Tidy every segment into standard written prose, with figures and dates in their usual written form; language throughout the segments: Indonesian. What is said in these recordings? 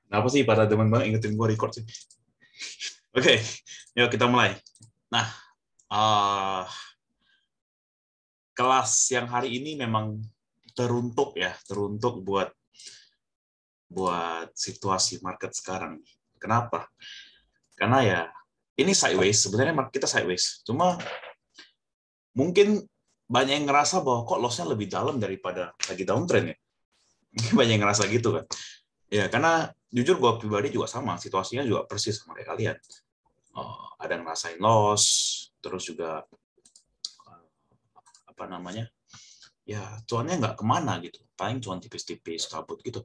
Kenapa sih pada teman banget ingetin gue record sih? Oke, yuk kita mulai. Nah, uh, kelas yang hari ini memang teruntuk buat situasi market sekarang. Kenapa? Karena ya ini sideways, sebenarnya market kita sideways. Cuma mungkin banyak yang ngerasa bahwa kok loss-nya lebih dalam daripada lagi downtrend ya. Mungkin banyak yang ngerasa gitu kan. Ya, karena jujur gue pribadi juga sama, situasinya juga persis sama kayak kalian. Ada yang ngerasain loss, terus juga apa namanya, ya cuannya nggak kemana gitu, paling cuan tipis-tipis kabut gitu.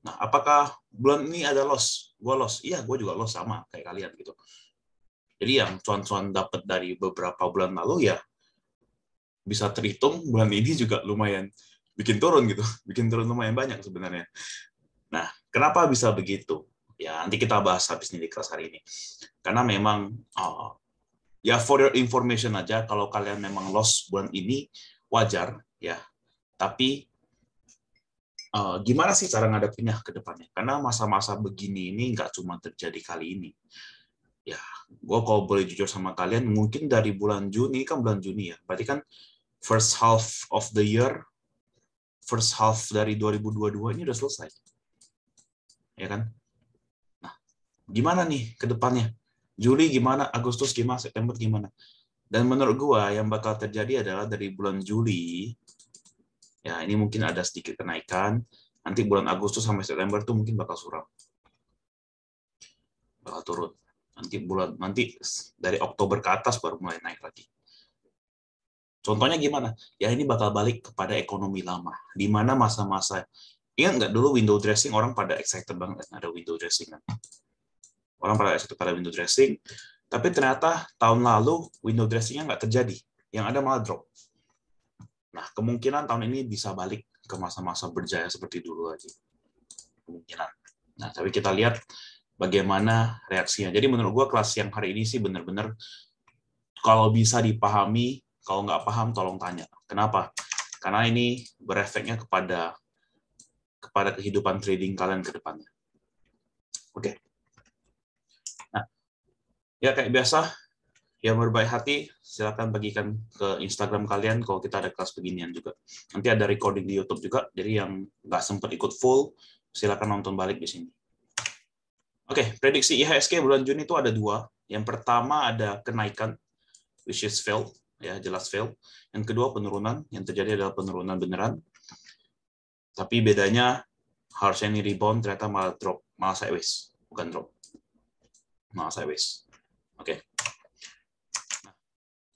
Nah, apakah bulan ini ada loss? Gue loss, iya gue juga loss sama kayak kalian gitu. Jadi yang cuan-cuan dapat dari beberapa bulan lalu ya bisa terhitung bulan ini juga lumayan bikin turun gitu, bikin turun lumayan banyak sebenarnya. Nah, kenapa bisa begitu? Ya nanti kita bahas habis ini di kelas hari ini. Karena memang ya for your information aja, kalau kalian memang loss bulan ini wajar ya. Tapi gimana sih cara ngadepinnya ke depannya? Karena masa-masa begini ini nggak cuma terjadi kali ini. Ya, gue kalau boleh jujur sama kalian, mungkin dari bulan Juni, kan bulan Juni ya, berarti kan first half of the year, first half dari 2022 ini udah selesai. Ya kan? Nah, gimana nih ke depannya? Juli gimana, Agustus gimana, September gimana? Dan menurut gue yang bakal terjadi adalah dari bulan Juli, ya ini mungkin ada sedikit kenaikan, nanti bulan Agustus sampai September tuh mungkin bakal suram. Bakal turun. Nanti dari Oktober ke atas baru mulai naik lagi. Contohnya gimana? Ya ini bakal balik kepada ekonomi lama. Di mana masa-masa, ingat nggak dulu window dressing, orang pada excited banget ada window dressing kan? Orang pada excited pada window dressing, tapi ternyata tahun lalu window dressingnya nggak terjadi. Yang ada malah drop. Nah, kemungkinan tahun ini bisa balik ke masa-masa berjaya seperti dulu lagi. Kemungkinan. Nah, tapi kita lihat bagaimana reaksinya. Jadi menurut gua kelas yang hari ini sih benar-benar kalau bisa dipahami, kalau nggak paham tolong tanya. Kenapa? Karena ini berefeknya kepada kehidupan trading kalian ke depannya. Oke. Nah, ya kayak biasa, yang berbaik hati silakan bagikan ke Instagram kalian kalau kita ada kelas beginian juga. Nanti ada recording di YouTube juga, jadi yang nggak sempat ikut full, silakan nonton balik di sini. Oke, prediksi IHSG bulan Juni itu ada dua. Yang pertama ada kenaikan, which is fail, ya jelas fail. Yang kedua penurunan, yang terjadi adalah penurunan beneran. Tapi bedanya harusnya ini rebound, ternyata malah drop, malah sideways, bukan drop, malah sideways. Oke. Nah,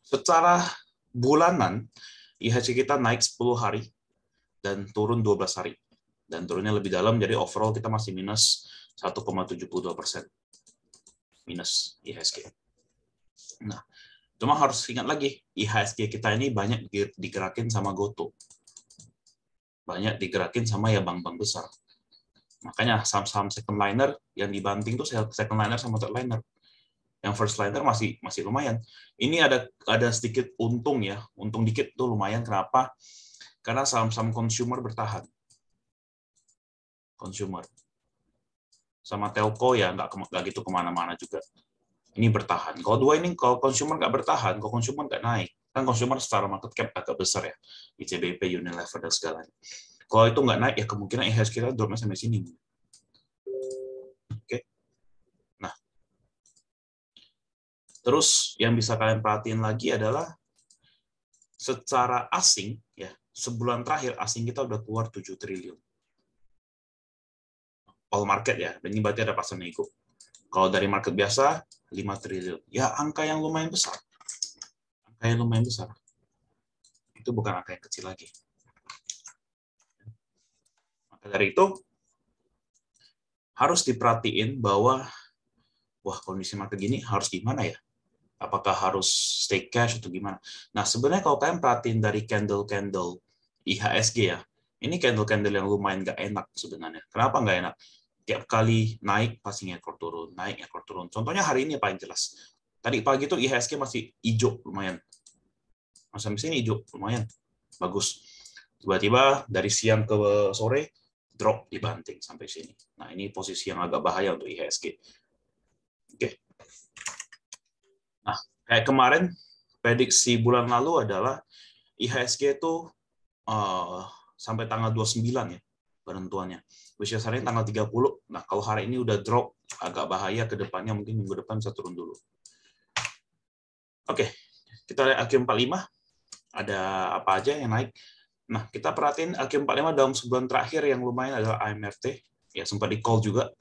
secara bulanan IHSG kita naik 10 hari dan turun 12 hari. Dan turunnya lebih dalam, jadi overall kita masih minus 1,72%. Minus IHSG. Nah, cuma harus ingat lagi, IHSG kita ini banyak digerakin sama Goto. Banyak digerakin sama ya bank-bank besar. Makanya saham-saham second liner yang dibanting tuh second liner sama third liner. Yang first liner masih lumayan. Ini ada sedikit untung ya, untung dikit tuh lumayan. Kenapa? Karena saham-saham consumer bertahan. Consumer. Sama telco ya nggak gitu kemana-mana juga. Ini bertahan. Kalau dua ini, kalau consumer nggak bertahan, kalau consumer nggak naik, kan consumer secara market cap agak besar ya, ICBP, Unilever, dan segalanya. Kalau itu nggak naik, ya kemungkinan IHSG kita dropnya sampai sini. Oke. Nah, terus yang bisa kalian perhatiin lagi adalah secara asing, ya sebulan terakhir asing kita udah keluar 7 triliun. All market ya, dan ini berarti ada pasar nego. Kalau dari market biasa, 5 triliun. Ya, angka yang lumayan besar. Angka yang lumayan besar. Itu bukan angka yang kecil lagi. Maka dari itu, harus diperhatiin bahwa, wah kondisi market gini harus gimana ya? Apakah harus stay cash atau gimana? Nah, sebenarnya kalau kalian perhatiin dari candle-candle IHSG ya, ini candle-candle yang lumayan nggak enak sebenarnya. Kenapa nggak enak? Tiap kali naik pasti ekor turun, naik ekor turun. Contohnya hari ini paling jelas. Tadi pagi tuh IHSG masih hijau lumayan. Sampai sini hijau lumayan bagus. Tiba-tiba dari siang ke sore drop dibanting sampai sini. Nah, ini posisi yang agak bahaya untuk IHSG. Oke. Nah, kayak kemarin prediksi bulan lalu adalah IHSG itu sampai tanggal 29 ya penentuannya. Which is hari ini tanggal 30. Nah, kalau hari ini udah drop, agak bahaya ke depannya, mungkin minggu depan bisa turun dulu. Oke, kita lihat AQ45. Ada apa aja yang naik? Nah, kita perhatiin AQ45 dalam sebulan terakhir yang lumayan adalah AMRT. Ya, sempat di-call juga.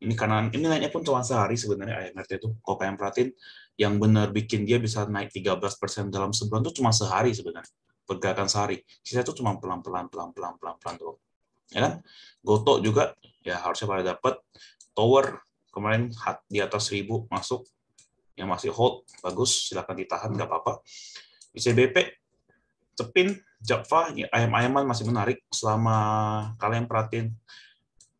Ini karena ini naiknya pun cuma sehari sebenarnya AMRT itu. Kalau kalian perhatiin, yang benar bikin dia bisa naik 13% dalam sebulan itu cuma sehari sebenarnya. Pergerakan sehari. Sisa itu cuma pelan-pelan tuh. Ya kan? Goto juga ya harusnya pada dapat. Tower kemarin di atas 1000 masuk. Yang masih hold bagus, silakan ditahan nggak apa-apa. ICBP, Cepin, Java, ayam-ayaman masih menarik selama kalian perhatiin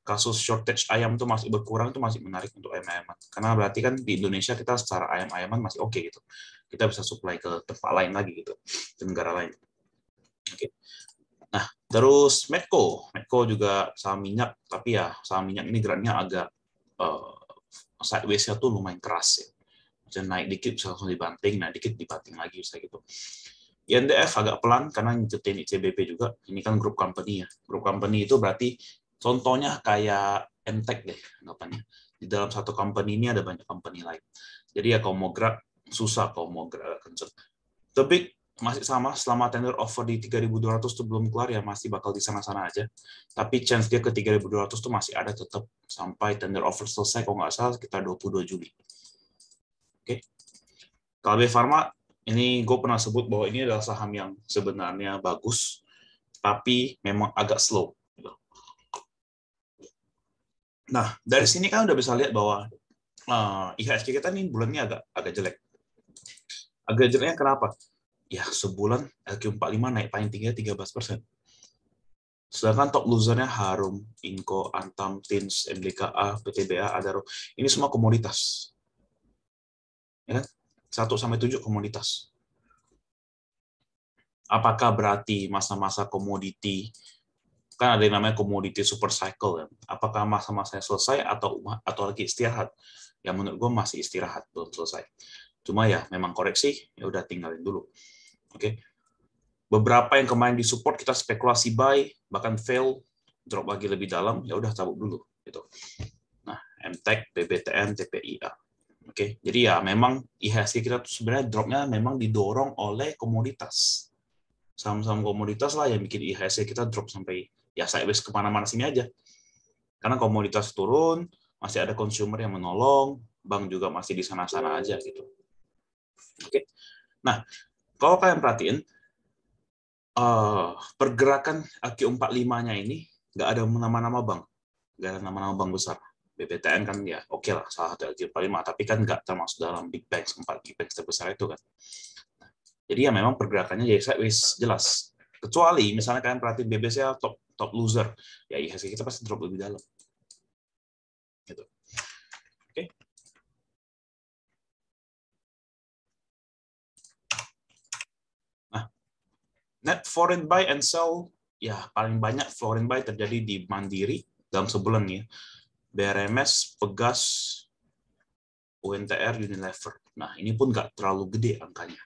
kasus shortage ayam itu masih berkurang, itu masih menarik untuk ayam-ayaman. Karena berarti kan di Indonesia kita secara ayam-ayaman masih oke gitu. Kita bisa supply ke tempat lain lagi gitu, ke negara lain. Oke. Nah, terus Medco juga saham minyak, tapi ya saham minyak ini geraknya agak sideways-nya tuh lumayan keras ya. Jadi naik dikit bisa langsung dibanting, naik dikit dibanting lagi bisa gitu. INDF agak pelan karena ngikutin ICBP juga. Ini kan grup company ya. Grup company itu berarti contohnya kayak MTech deh anggapannya. Di dalam satu company ini ada banyak company lain. Jadi ya kalau mau gerak susah kalau mau gerak kenceng. Tapi masih sama selama tender offer di 3.200 itu belum keluar ya masih bakal di sana-sana aja. Tapi chance dia ke 3.200 tuh masih ada tetap sampai tender offer selesai kalau nggak salah sekitar 22 Juli. Oke. KLB Pharma ini gue pernah sebut bahwa ini adalah saham yang sebenarnya bagus, tapi memang agak slow. Nah, dari sini kan udah bisa lihat bahwa IHSG kita nih bulannya agak jelek. Agak jeleknya kenapa? Ya, sebulan LQ45 naik paling tinggi 13%. Sedangkan top losernya Harum, Inco, Antam, Tins, MDKA, PTBA, Adaro. Ini semua komoditas. Ya kan? 1-7 komoditas. Apakah berarti masa-masa komoditi, kan ada yang namanya komoditi super cycle, kan? Apakah masa-masanya selesai atau lagi istirahat? Ya menurut gue masih istirahat, belum selesai. Cuma ya memang koreksi, ya udah tinggalin dulu. Oke. Beberapa yang kemarin di support kita spekulasi buy, bahkan fail, drop lagi lebih dalam, ya udah cabut dulu gitu. Nah, MTech, BBTN, TPIA. Oke. Jadi ya memang IHSG kita tuh sebenarnya dropnya memang didorong oleh komoditas. Saham-saham komoditas lah yang bikin IHSG kita drop sampai ya sideways kemana-mana sini aja. Karena komoditas turun, masih ada consumer yang menolong, bank juga masih di sana-sana aja gitu. Oke. Nah, kalau kalian perhatiin, pergerakan AQ45-nya ini nggak ada nama-nama bank, nggak ada nama-nama bank besar. BBTN kan ya oke lah, salah satu AQ45, tapi kan nggak termasuk dalam big banks, 4 big banks terbesar itu kan. Jadi ya memang pergerakannya jadi sideways, jelas. Kecuali misalnya kalian perhatiin BBCA top loser, ya IHSG kita pasti drop lebih dalam. Gitu. Oke. Nah, net foreign buy and sell, ya paling banyak foreign buy terjadi di Mandiri dalam sebulan ya. BRMS, Pegas, UNTR, Unilever. Nah, ini pun nggak terlalu gede angkanya.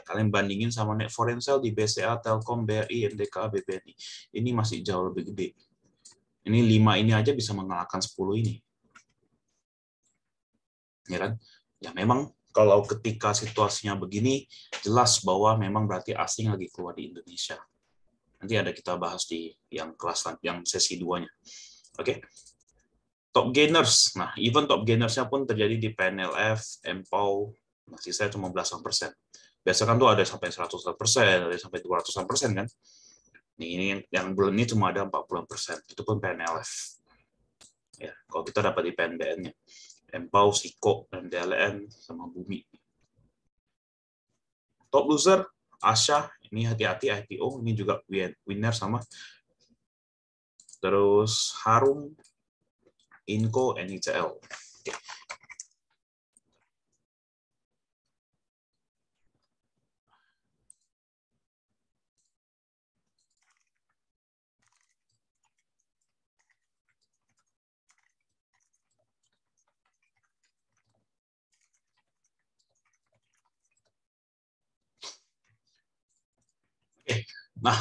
Kalian bandingin sama net foreign sell di BCA, Telkom, BRI, NDK, BBNI. Ini masih jauh lebih gede. Ini 5 ini aja bisa mengalahkan 10 ini. Ya kan? Ya memang kalau ketika situasinya begini, jelas bahwa memang berarti asing lagi keluar di Indonesia. Nanti ada kita bahas di yang kelas yang sesi 2-nya. Oke. Top gainers. Nah, even top gainersnya pun terjadi di PNLF, MPOW, masih saya cuma belasan persen. Biasa kan tuh ada sampai 100%, ada sampai 200% kan. Ini yang bulan ini cuma ada 40%. Itu pun PNLF. Ya, kalau kita dapat di PNBN-nya. MPOW, SIKO, MDLN, sama Bumi. Top loser, Asha, ini hati-hati IPO, ini juga winner sama. Terus Harum, Inco, NICL. Oke. Nah,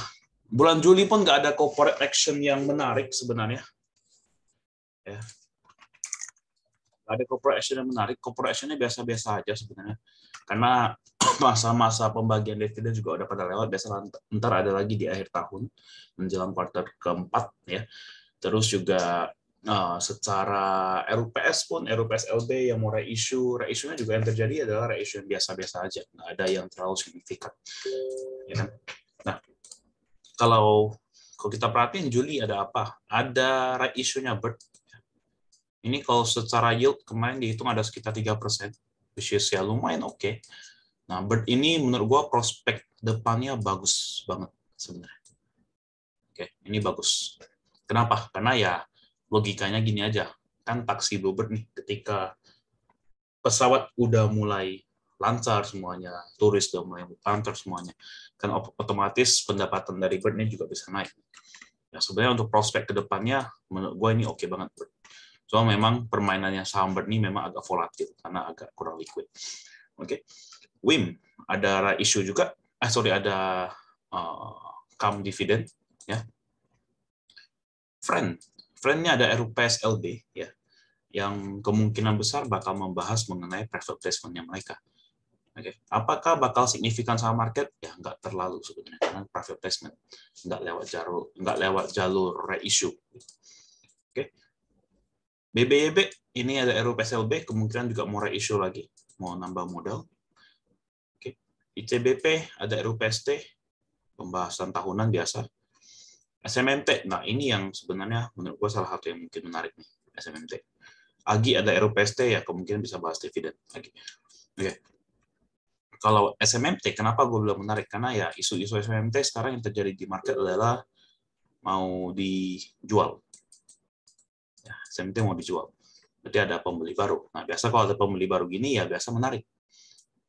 bulan Juli pun nggak ada corporate action yang menarik sebenarnya. Ya. Nggak ada corporate action yang menarik. Corporate action-nya biasa-biasa aja sebenarnya. Karena masa-masa pembagian dividen juga udah pada lewat. Biasa ntar ada lagi di akhir tahun menjelang kuartal keempat ya. Terus juga secara RUPS pun, RUPS LB yang mau reissue-nya juga yang terjadi adalah reissue yang biasa-biasa aja, nggak ada yang terlalu signifikan. Ya kan? Nah, kalau kita perhatiin Juli ada apa? Ada reissue-nya BIRT. Ini kalau secara yield kemarin dihitung ada sekitar 3%, which is ya lumayan oke. Nah, BIRT ini menurut gua prospek depannya bagus banget sebenarnya. Oke, ini bagus. Kenapa? Karena ya logikanya gini aja, kan taksi Bluebird nih, ketika pesawat udah mulai lancar semuanya, turis udah mulai lancar semuanya, kan otomatis pendapatan dari Bird ini juga bisa naik. Ya sebenarnya untuk prospek kedepannya, menurut gue ini oke banget. So memang permainannya saham Bird ini memang agak volatil karena agak kurang liquid. Oke, WIM ada isu juga, ada come dividend, ya. Friend-nya ada RUPS LB, ya, yang kemungkinan besar bakal membahas mengenai private placement-nya mereka. Oke. Apakah bakal signifikan sama market? Ya nggak terlalu sebetulnya, karena private placement nggak lewat jalur reissue. Oke. BBYB ini ada RUPS LB, kemungkinan juga mau reissue lagi, mau nambah modal. Oke. ICBP ada RUPST, pembahasan tahunan biasa. SMMT, nah ini yang sebenarnya menurut gue salah satu yang mungkin menarik nih, SMMT. AGI ada RUPST, ya kemungkinan bisa bahas dividen lagi. Oke. Kalau SMMT, kenapa gue bilang menarik? Karena ya isu-isu SMMT sekarang yang terjadi di market adalah mau dijual. Ya, SMMT mau dijual. Berarti ada pembeli baru. Nah, biasa kalau ada pembeli baru gini, ya biasa menarik.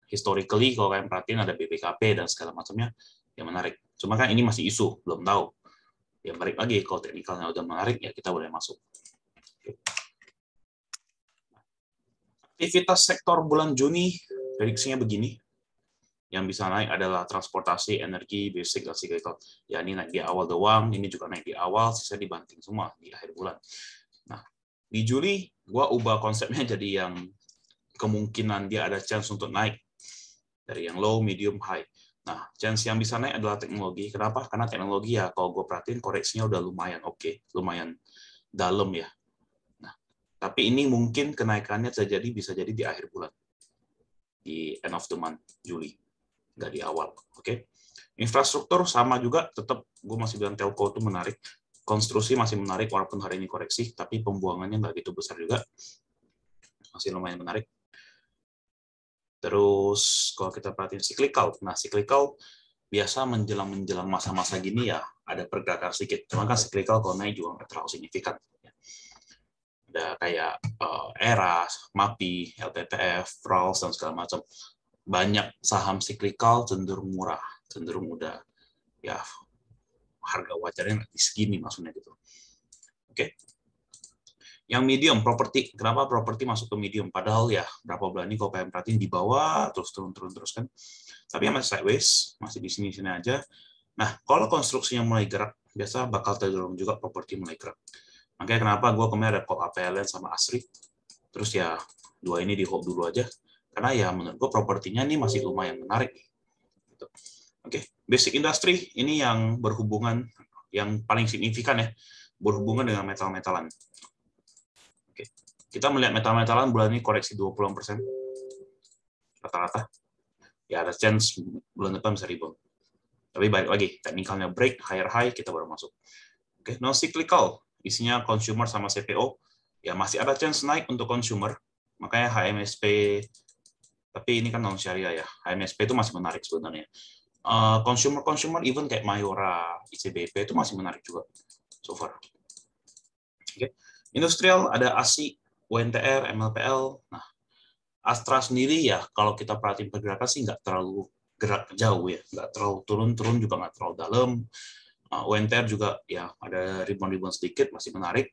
Historically, kalau kalian perhatiin ada BPKP dan segala macamnya, ya menarik. Cuma kan ini masih isu, belum tahu. Ya balik lagi, kalau teknikalnya udah menarik, ya kita boleh masuk. Aktivitas sektor bulan Juni, prediksinya begini. Yang bisa naik adalah transportasi, energi, basic, dan cyclical. Ya ini naik di awal doang, ini juga naik di awal, sisa dibanting semua di akhir bulan. Nah, di Juli, gua ubah konsepnya jadi yang kemungkinan dia ada chance untuk naik dari yang low, medium, high. Nah, chance yang bisa naik adalah teknologi. Kenapa? Karena teknologi ya, kalau gue perhatiin koreksinya udah lumayan oke, lumayan dalam ya. Nah, tapi ini mungkin kenaikannya bisa jadi di akhir bulan, di end of the month, Juli, nggak di awal. Oke. Infrastruktur sama juga, tetap gue masih bilang telco itu menarik. Konstruksi masih menarik walaupun hari ini koreksi, tapi pembuangannya nggak gitu besar juga. Masih lumayan menarik. Terus kalau kita perhatiin cyclical, nah cyclical biasa menjelang masa-masa gini ya ada pergerakan sedikit. Cuma kan cyclical kalau naik juga nggak terlalu signifikan. Ada kayak ERA, MAPI, LPPF, Rolls dan segala macam. Banyak saham cyclical cenderung murah, cenderung udah ya harga wajarnya di segini maksudnya gitu. Oke. Yang medium, properti. Kenapa properti masuk ke medium? Padahal ya berapa bulan ini kalau pengen perhatiin di bawah terus turun terus kan. Tapi yang masih sideways, masih di sini-sini aja. Nah, kalau konstruksinya mulai gerak, biasa bakal terdorong juga properti mulai gerak. Makanya kenapa gue kemarin ada call APLN sama ASRI. Terus ya dua ini di hold dulu aja. Karena ya menurut gue propertinya ini masih lumayan menarik. Gitu. Oke, basic industry ini yang berhubungan, yang paling signifikan ya, berhubungan dengan metal-metalan. Oke. Kita melihat metal-metalan bulan ini koreksi 20% rata-rata. Ya ada chance bulan depan bisa rebound. Tapi balik lagi, teknikalnya break, higher high, kita baru masuk. Oke, non cyclical, isinya consumer sama CPO. Ya masih ada chance naik untuk consumer. Makanya HMSP, tapi ini kan non syariah ya. HMSP itu masih menarik sebenarnya. Consumer even kayak Mayora, ICBP itu masih menarik juga so far. Oke. Industrial ada ASI, UNTR, MLPL. Nah, Astra sendiri ya kalau kita perhatiin pergerakan sih nggak terlalu gerak jauh ya, nggak terlalu turun juga nggak terlalu dalam. UNTR juga ya ada rebound sedikit, masih menarik.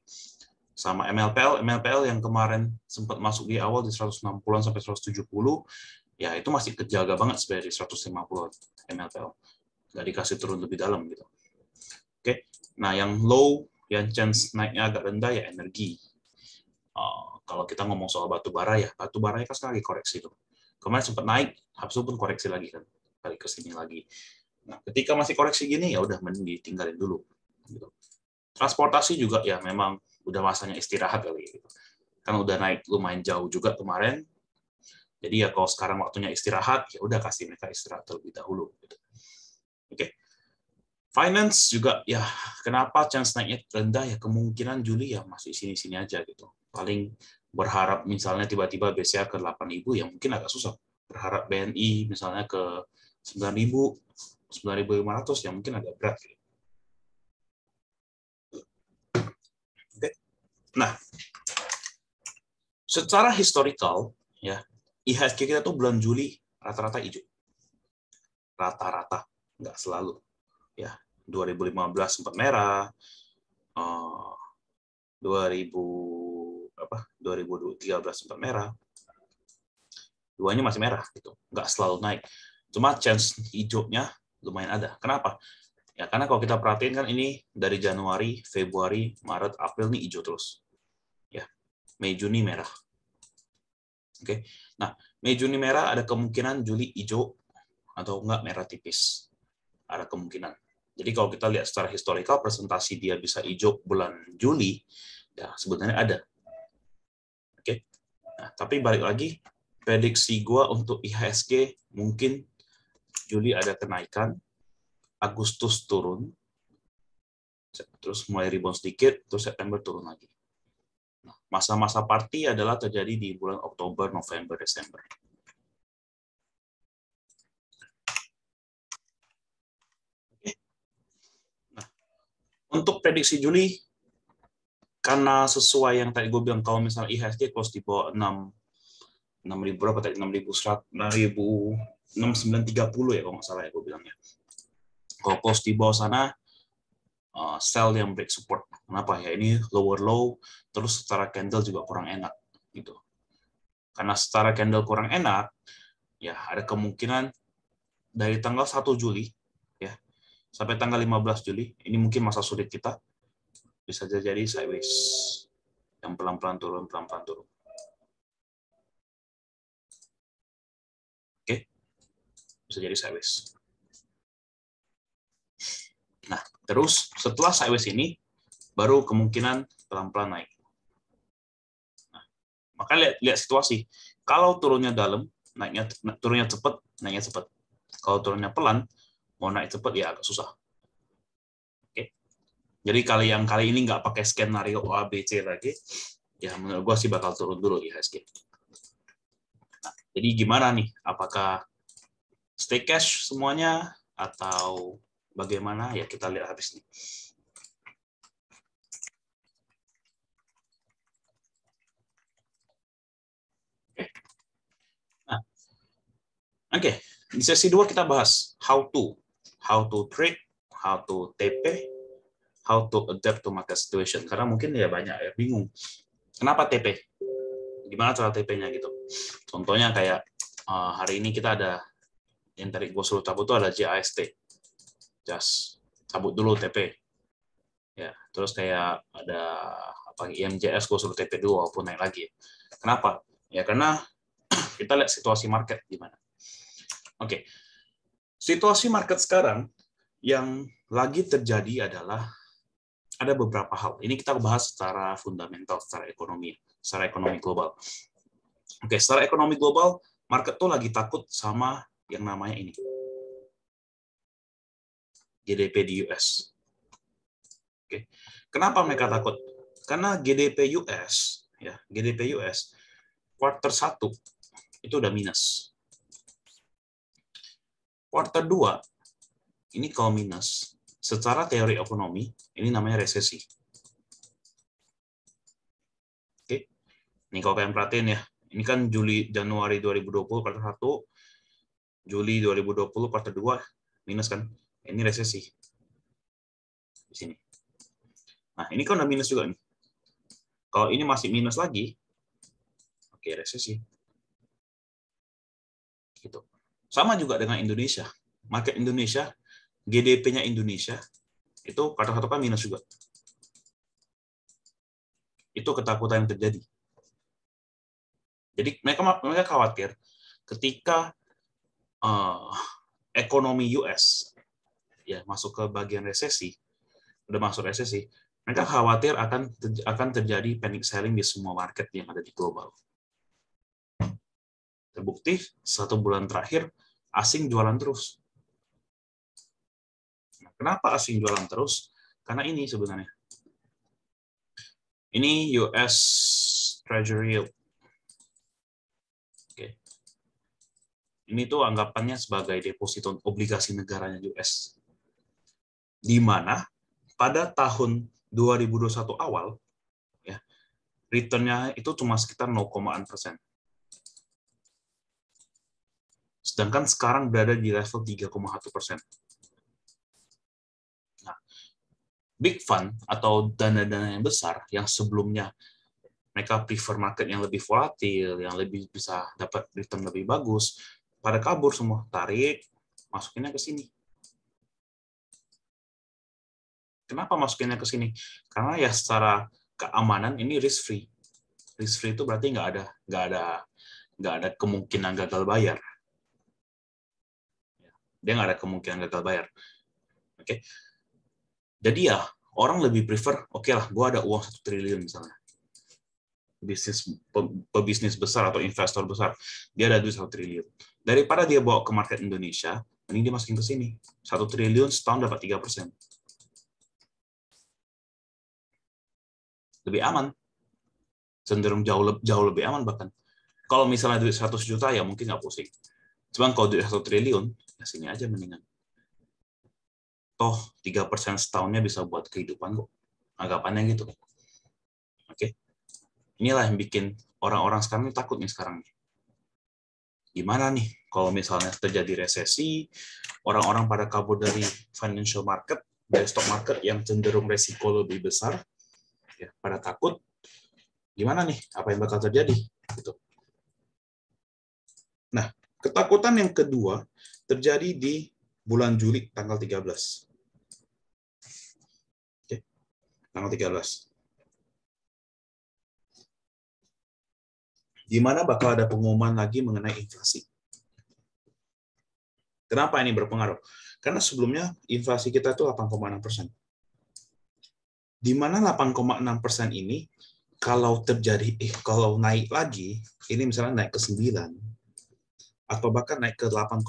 Sama MLPL yang kemarin sempat masuk di awal di 160-an sampai 170, ya itu masih kejaga banget sebenarnya di 150 MLPL. nggak dikasih turun lebih dalam gitu. Oke, nah yang low, yang chance naiknya agak rendah ya energi. Kalau kita ngomong soal batu bara kan sekarang lagi koreksi tuh. Kemarin sempat naik, habis itu pun koreksi lagi kan, balik ke sini lagi. Nah, ketika masih koreksi gini ya udah mending ditinggalin dulu. Gitu. Transportasi juga ya memang udah masanya istirahat kali gitu. Kan udah naik lumayan jauh juga kemarin. Jadi ya kalau sekarang waktunya istirahat, ya udah kasih mereka istirahat terlebih dahulu. Gitu. Oke. Finance juga ya kenapa chance naiknya rendah ya kemungkinan Juli ya masih sini-sini aja gitu. Paling berharap misalnya tiba-tiba BCA ke 8.000 ya mungkin agak susah. Berharap BNI misalnya ke 9.000, 9.500 ya mungkin agak berat. Gitu. Oke. Nah, secara historical ya IHSG kita tuh bulan Juli rata-rata hijau. Rata-rata, nggak selalu. Ya, 2015 sempat merah, 2013 sempat merah, duanya masih merah gitu, nggak selalu naik. Cuma chance hijaunya lumayan ada. Kenapa? Ya karena kalau kita perhatiin kan ini dari Januari, Februari, Maret, April nih hijau terus. Ya, Mei, Juni merah. Oke. Nah, Mei, Juni merah ada kemungkinan Juli hijau atau enggak merah tipis. Ada kemungkinan. Jadi kalau kita lihat secara historical presentasi dia bisa hijau bulan Juli, ya sebenarnya ada. Oke. Nah, tapi balik lagi prediksi gua untuk IHSG mungkin Juli ada kenaikan, Agustus turun, terus mulai rebound sedikit, terus September turun lagi. Nah, masa-masa party adalah terjadi di bulan Oktober, November, Desember. Oke. Nah, untuk prediksi Juli, karena sesuai yang tadi gue bilang, kalau misalnya IHSG close di bawah 6.000 berapa tadi, 6.930 ya kalau nggak salah ya gue bilangnya. Kalau close di bawah sana, sell yang break support. Kenapa ya? Ini lower low, terus secara candle juga kurang enak gitu. Karena secara candle kurang enak, ya ada kemungkinan dari tanggal 1 Juli ya sampai tanggal 15 Juli, ini mungkin masa sulit kita, bisa jadi sideways yang pelan-pelan turun, pelan-pelan turun. Oke, bisa jadi sideways. Nah, terus setelah sideways ini, baru kemungkinan pelan-pelan naik. Nah, maka lihat situasi. Kalau turunnya dalam, turunnya cepat, naiknya cepat. Kalau turunnya pelan, mau naik cepat ya agak susah. Oke. Jadi yang kali ini nggak pakai skenario A, B, C lagi, ya menurut gua sih bakal turun dulu IHSG. Nah, jadi gimana nih? Apakah stay cash semuanya atau bagaimana? Ya kita lihat habis nih. Nah, oke. Di sesi 2 kita bahas how to trade, how to TP, how to adapt to market situation. Karena mungkin ya banyak ya bingung. Kenapa TP? Gimana cara TP-nya gitu? Contohnya kayak hari ini kita ada yang tadi gue suruh cabut itu ada JAST. Just cabut dulu TP. Ya, terus kayak ada apa IMJS gue suruh TP dulu walaupun naik lagi. Kenapa? Ya karena kita lihat situasi market gimana. Oke. Situasi market sekarang yang lagi terjadi adalah ada beberapa hal. Ini kita bahas secara fundamental, secara ekonomi global. Oke, secara ekonomi global, market tuh lagi takut sama yang namanya ini. GDP di US. Oke. Kenapa mereka takut? Karena GDP US, ya, GDP US quarter 1 itu udah minus. Quarter 2 ini kalau minus, secara teori ekonomi ini namanya resesi. Oke. Ini kalau kalian perhatiin ya, ini kan Januari 2020 quarter 1, Juli 2020 quarter 2 minus kan. Ini resesi. Di sini. Nah, ini kan udah minus juga nih. Kalau ini masih minus lagi, oke, resesi. Gitu. Sama juga dengan Indonesia. Market Indonesia GDP-nya Indonesia itu kata-kata minus juga. Itu ketakutan yang terjadi. Jadi mereka khawatir ketika ekonomi US ya masuk ke bagian resesi, udah masuk resesi, mereka khawatir akan terjadi panic selling di semua market yang ada di global. Terbukti 1 bulan terakhir asing jualan terus. Nah, kenapa asing jualan terus? Karena ini sebenarnya. Ini US Treasury Yield. Oke. Ini tuh anggapannya sebagai deposito obligasi negaranya US. Di mana pada tahun 2021 awal, ya, return-nya itu cuma sekitar 0,1%. Sedangkan sekarang berada di level 3,1%. Nah, big fund atau dana-dana yang besar yang sebelumnya mereka prefer market yang lebih volatil, yang lebih bisa dapat return lebih bagus, pada kabur semua, tarik, masukinnya ke sini. Kenapa masukinnya ke sini? Karena ya secara keamanan ini risk free. Risk free itu berarti nggak ada kemungkinan gagal bayar. Dia nggak ada kemungkinan gagal bayar. Oke. Jadi ya orang lebih prefer, oke lah, gue ada uang 1 triliun misalnya. Pebisnis besar atau investor besar, dia ada duit 1 triliun. Daripada dia bawa ke market Indonesia, mending dia masukin ke sini. 1 triliun setahun dapat 3%. Lebih aman. Cenderung jauh lebih aman bahkan. Kalau misalnya duit 100 juta ya mungkin nggak pusing. Cuman kalau duit 1 triliun, ya sini aja mendingan. Toh 3% setahunnya bisa buat kehidupan kok. Anggapannya gitu. Oke. Inilah yang bikin orang-orang sekarang ini takut nih sekarang. Gimana nih kalau misalnya terjadi resesi, orang-orang pada kabur dari financial market, dari stock market yang cenderung resiko lebih besar, ya, pada takut, gimana nih? Apa yang bakal terjadi? Gitu. Nah, ketakutan yang kedua terjadi di bulan Juli tanggal 13. Oke. Tanggal 13. Di mana bakal ada pengumuman lagi mengenai inflasi. Kenapa ini berpengaruh? Karena sebelumnya inflasi kita itu 8,6%. Di mana 8,6% ini kalau naik lagi, ini misalnya naik ke 9, atau bahkan naik ke 8,9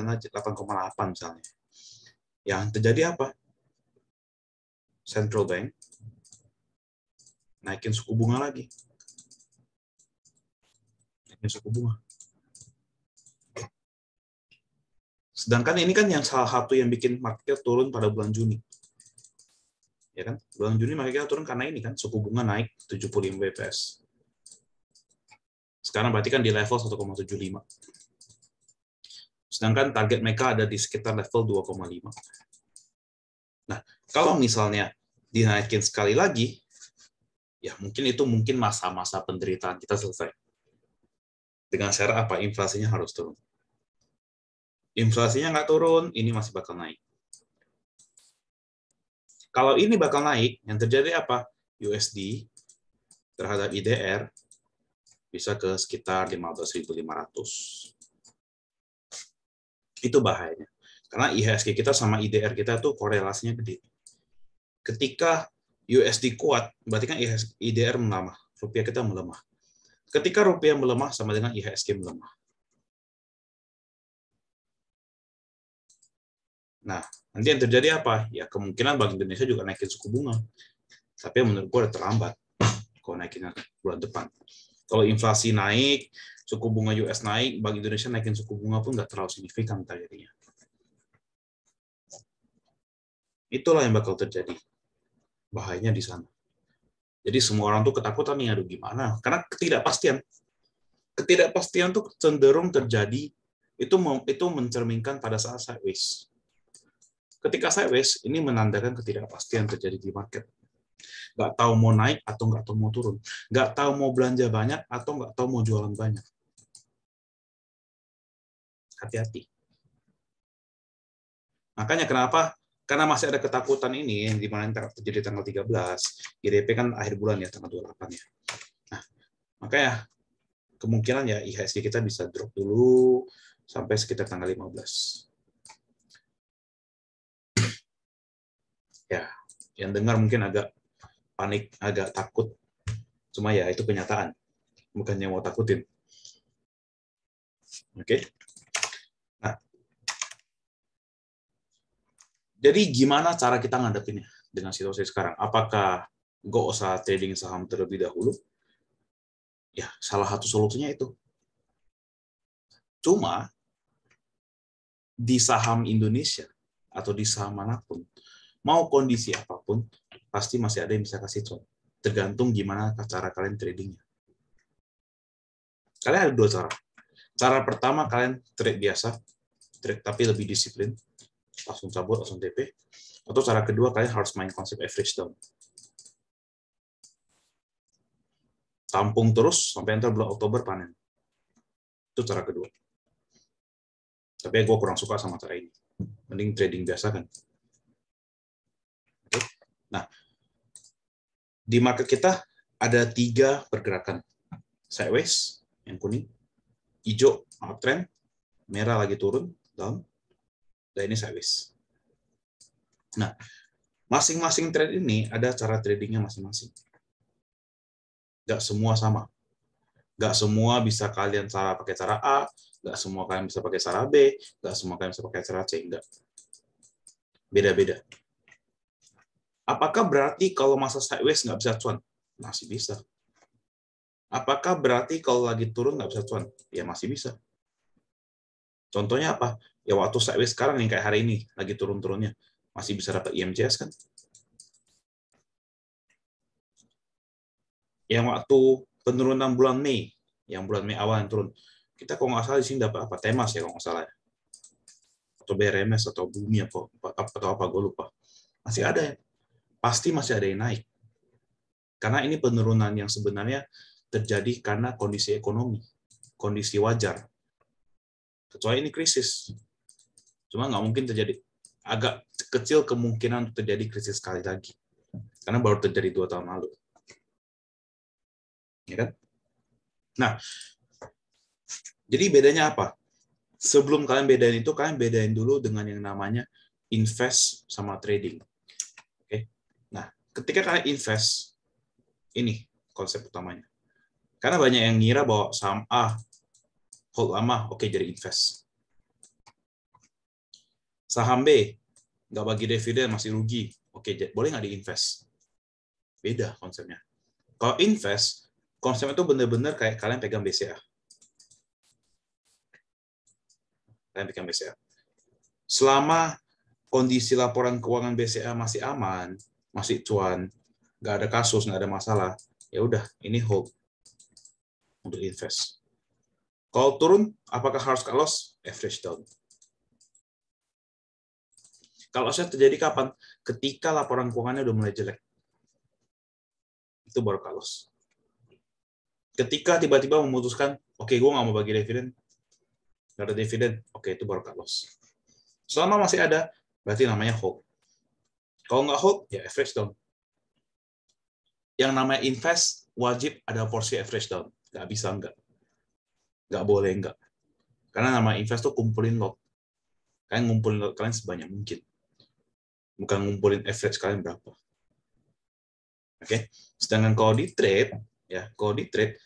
aja, 8,8 misalnya. Yang terjadi apa? Central Bank naikin suku bunga lagi. Suku bunga. Sedangkan ini kan yang salah satu yang bikin market turun pada bulan Juni. Ya kan? Bulan Juni market turun karena ini kan suku bunga naik 75 bps. Sekarang berarti kan di level 1,75. Sedangkan target mereka ada di sekitar level 2,5. Nah, kalau misalnya dinaikin sekali lagi, ya mungkin masa-masa penderitaan kita selesai. Dengan cara apa? Inflasinya harus turun. Inflasinya nggak turun, ini masih bakal naik. Kalau ini bakal naik, yang terjadi apa? USD terhadap IDR bisa ke sekitar 15.500. Itu bahayanya. Karena IHSG kita sama IDR kita tuh korelasinya gede. Ketika USD kuat, berarti kan IDR melemah, rupiah kita melemah. Ketika rupiah melemah, sama dengan IHSG melemah. Nah, nanti yang terjadi apa? Ya kemungkinan Bank Indonesia juga naikin suku bunga. Tapi menurut gue udah terlambat kalau naikin bulan depan. Kalau inflasi naik, suku bunga US naik, Bank Indonesia naikin suku bunga pun nggak terlalu signifikan terjadinya. Itulah yang bakal terjadi. Bahayanya di sana. Jadi semua orang tuh ketakutan nih, aduh gimana? Karena ketidakpastian. Ketidakpastian tuh cenderung terjadi, itu mencerminkan pada saat sideways. Ketika sideways, ini menandakan ketidakpastian terjadi di market. Nggak tahu mau naik atau nggak tahu mau turun. Nggak tahu mau belanja banyak atau nggak tahu mau jualan banyak. Hati-hati. Makanya kenapa? Karena masih ada ketakutan ini yang di mana terjadi tanggal 13, GDP kan akhir bulan ya, tanggal 28 ya. Nah, makanya kemungkinan ya IHSG kita bisa drop dulu sampai sekitar tanggal 15. Ya, yang dengar mungkin agak panik, agak takut. Cuma ya itu kenyataan, bukannya mau takutin. Oke. Nah, jadi gimana cara kita ngadepinnya dengan situasi sekarang? Apakah nggak usah trading saham terlebih dahulu? Ya, salah satu solusinya itu. Cuma di saham Indonesia atau di saham manapun, mau kondisi apapun, pasti masih ada yang bisa kasih contoh. Tergantung gimana cara kalian tradingnya. Kalian ada dua cara. Cara pertama, kalian trade biasa, trade tapi lebih disiplin, langsung cabut, langsung TP. Atau cara kedua, kalian harus main konsep average down. Tampung terus sampai entar bulan Oktober panen. Itu cara kedua. Tapi gue kurang suka sama cara ini. Mending trading biasa kan. Oke. Nah, di market kita ada 3 pergerakan. Sideways, yang kuning. Hijau, uptrend. Merah lagi turun, down. Dan ini sideways. Nah, masing-masing trade ini ada cara tradingnya masing-masing. Nggak semua sama. Nggak semua bisa kalian pakai cara A, nggak semua kalian bisa pakai cara B, nggak semua kalian bisa pakai cara C. Nggak. Beda-beda. Apakah berarti kalau masa sideways nggak bisa cuan? Masih bisa. Apakah berarti kalau lagi turun nggak bisa cuan? Ya masih bisa. Contohnya apa? Ya waktu sideways sekarang nih, kayak hari ini, lagi turun-turunnya. Masih bisa dapat IMCS kan? Yang waktu penurunan bulan Mei, yang bulan Mei awal yang turun, kita kalau nggak salah di sini dapat apa? Temas ya kalau nggak salah. Atau BRMS atau Bumi atau apa, gue lupa. Masih ada ya. Pasti masih ada yang naik. Karena ini penurunan yang sebenarnya terjadi karena kondisi ekonomi, kondisi wajar. Kecuali ini krisis. Cuma nggak mungkin terjadi. Agak kecil kemungkinan untuk terjadi krisis sekali lagi. Karena baru terjadi 2 tahun lalu. Ya kan? Nah, jadi bedanya apa? Sebelum kalian bedain itu, kalian bedain dulu dengan yang namanya invest sama trading. Oke. Nah, ketika kalian invest, ini konsep utamanya. Karena banyak yang ngira bahwa saham A hold lama, oke jadi invest. Saham B nggak bagi dividen masih rugi, oke boleh nggak diinvest? Beda konsepnya. Kalau invest, konsepnya itu benar-benar kayak kalian pegang BCA. Kalian pegang BCA. Selama kondisi laporan keuangan BCA masih aman, masih cuan, nggak ada kasus, nggak ada masalah, ya udah ini hold untuk invest. Kalau turun, apakah harus cut loss? Average down. Kalau saya terjadi kapan? Ketika laporan keuangannya udah mulai jelek. Itu baru cut loss. Ketika tiba-tiba memutuskan, oke, gue nggak mau bagi dividen, nggak ada dividen, oke, itu baru cut loss. Selama masih ada, berarti namanya hold. Kalau nggak hold, ya average down. Yang namanya invest, wajib ada porsi average down. Nggak bisa nggak. Nggak boleh nggak. Karena nama invest tuh kumpulin lot. Kalian ngumpulin lot kalian sebanyak mungkin. Bukan ngumpulin average kalian berapa. Oke. Sedangkan kalau di trade, ya kalau di trade,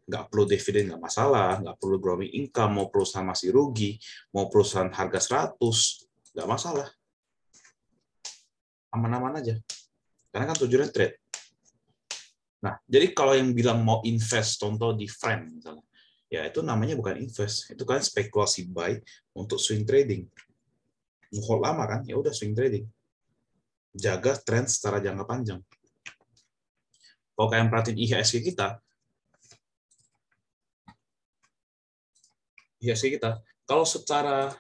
nggak perlu dividen, nggak masalah, nggak perlu growing income, mau perusahaan masih rugi, mau perusahaan harga 100, nggak masalah. Aman-aman aja. Karena kan tujuannya trade. Nah, jadi kalau yang bilang mau invest, contoh di frame misalnya, ya itu namanya bukan invest, itu kan spekulasi buy untuk swing trading. Hold lama kan, ya udah swing trading. Jaga tren secara jangka panjang. Kalau kalian perhatiin IHSG kita, kalau secara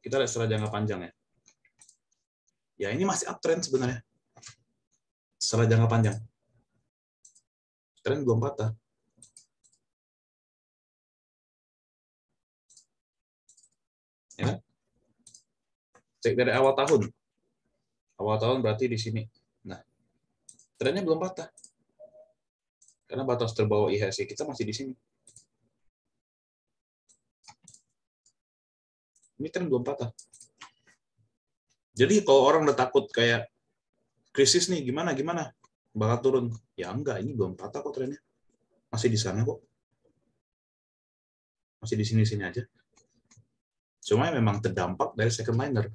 kita lihat secara jangka panjang ya ini masih uptrend sebenarnya. Secara jangka panjang. Tren belum patah. Ya kan? Cek dari awal tahun. Awal tahun berarti di sini. Nah, trennya belum patah. Karena batas terbawah IHSG kita masih di sini. Ini tren belum patah. Jadi kalau orang udah takut kayak krisis nih, gimana bakal turun. Ya enggak, ini belum patah kok trennya. Masih di sana kok. Masih di sini-sini aja. Cuma memang terdampak dari second liner.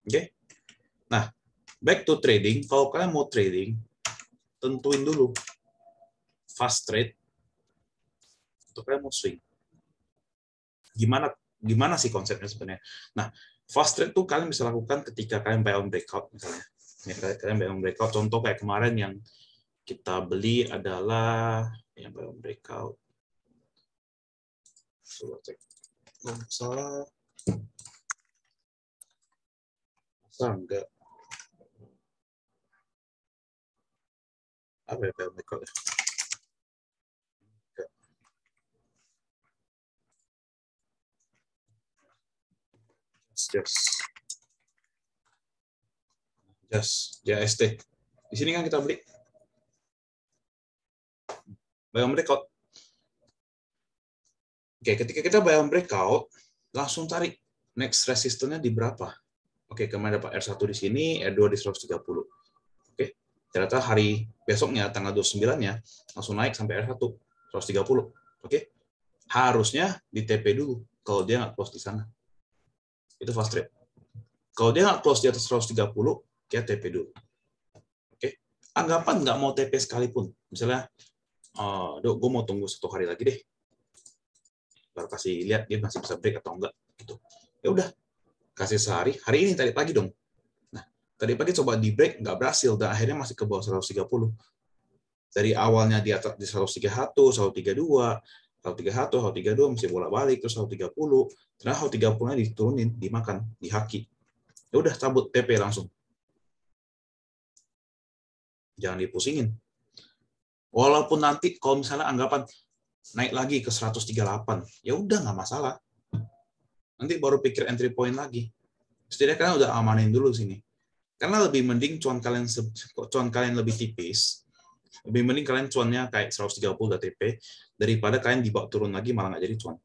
Oke. Nah, back to trading. Kalau kalian mau trading, tentuin dulu fast trade atau kalian mau swing. Gimana sih konsepnya sebenarnya? Nah, fast trade tuh kalian bisa lakukan ketika kalian buy on breakout misalnya. Ya, kalian buy on breakout. Contoh kayak kemarin yang kita beli adalah yang buy on breakout. Coba cek. Salah enggak. Apa ya buy on breakout ya? Just JST. Di sini kan kita beli buy on breakout. Oke, ketika kita buy on breakout, langsung cari next resistance-nya di berapa. Oke, kemarin dapat R1 di sini, R2 di 130. Oke, ternyata hari besoknya, tanggal 29-nya, langsung naik sampai R1, 130. Oke, harusnya di TP dulu, kalau dia nggak close di sana. Itu fast trade. Kalau dia nggak close di atas 130, dia TP dulu. Oke, anggapan nggak mau TP sekalipun. Misalnya, gue mau tunggu 1 hari lagi deh. Baru kasih lihat dia masih bisa break atau enggak. Gitu. Ya udah, kasih sehari. Hari ini tadi pagi dong. Nah, tadi pagi coba di break, nggak berhasil. Dan akhirnya masih ke bawah 130. Dari awalnya di atas di 131, 132, 131, 132 masih bolak-balik terus 130. Ternyata 130-nya diturunin, dimakan, dihaki. Ya udah cabut TP langsung. Jangan dipusingin. Walaupun nanti kalau misalnya anggapan naik lagi ke 138, ya udah nggak masalah. Nanti baru pikir entry point lagi. Setidaknya kalian udah amanin dulu sini. Karena lebih mending cuan kalian lebih tipis, lebih mending kalian cuannya kayak 130 TP daripada kalian dibawa turun lagi malah nggak jadi cuan.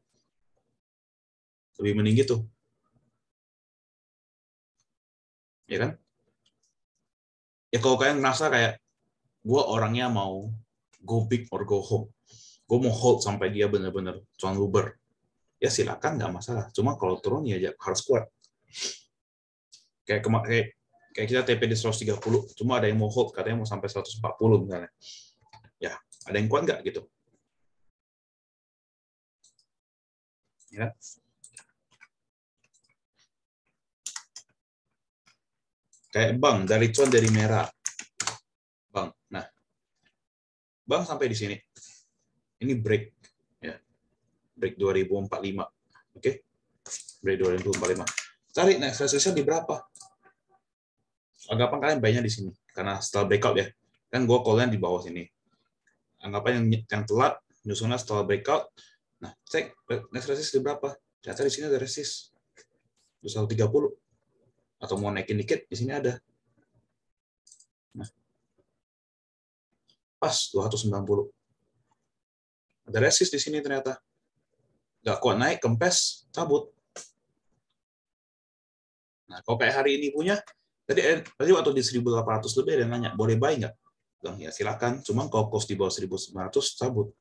Lebih mending gitu. Ya kan? Ya kalau kalian ngerasa kayak gue orangnya mau go big or go home. Gue mau hold sampai dia benar-benar cuan luber. Ya silakan, nggak masalah. Cuma kalau turun ya harus kuat. Kayak kita TP di 130, cuma ada yang mau hold, katanya mau sampai 140 misalnya. Ya, ada yang kuat nggak gitu? Ya. Kayak bank, dari cuan dari merah. Bank. Nah, bank sampai di sini. Ini break. Ya. Break 2045. Oke? Break 2045. Cari next resistance di berapa? Anggapan kalian buy-nya di sini. Karena setelah breakout ya. Kan gue call-nya di bawah sini. Anggapan yang telat, nyusunnya setelah breakout. Nah, cek next resistance di berapa? Ternyata di sini ada resist. 130. Atau mau naikin dikit, di sini ada. Nah, pas 290. Ada resist di sini ternyata. Nggak kuat naik, kempes, cabut. Nah, kalau kayak hari ini punya, tadi waktu di 1.800 lebih ada yang nanya, boleh buy nggak? Bilang, ya silakan. Cuma kalau cost di bawah 1.900, cabut.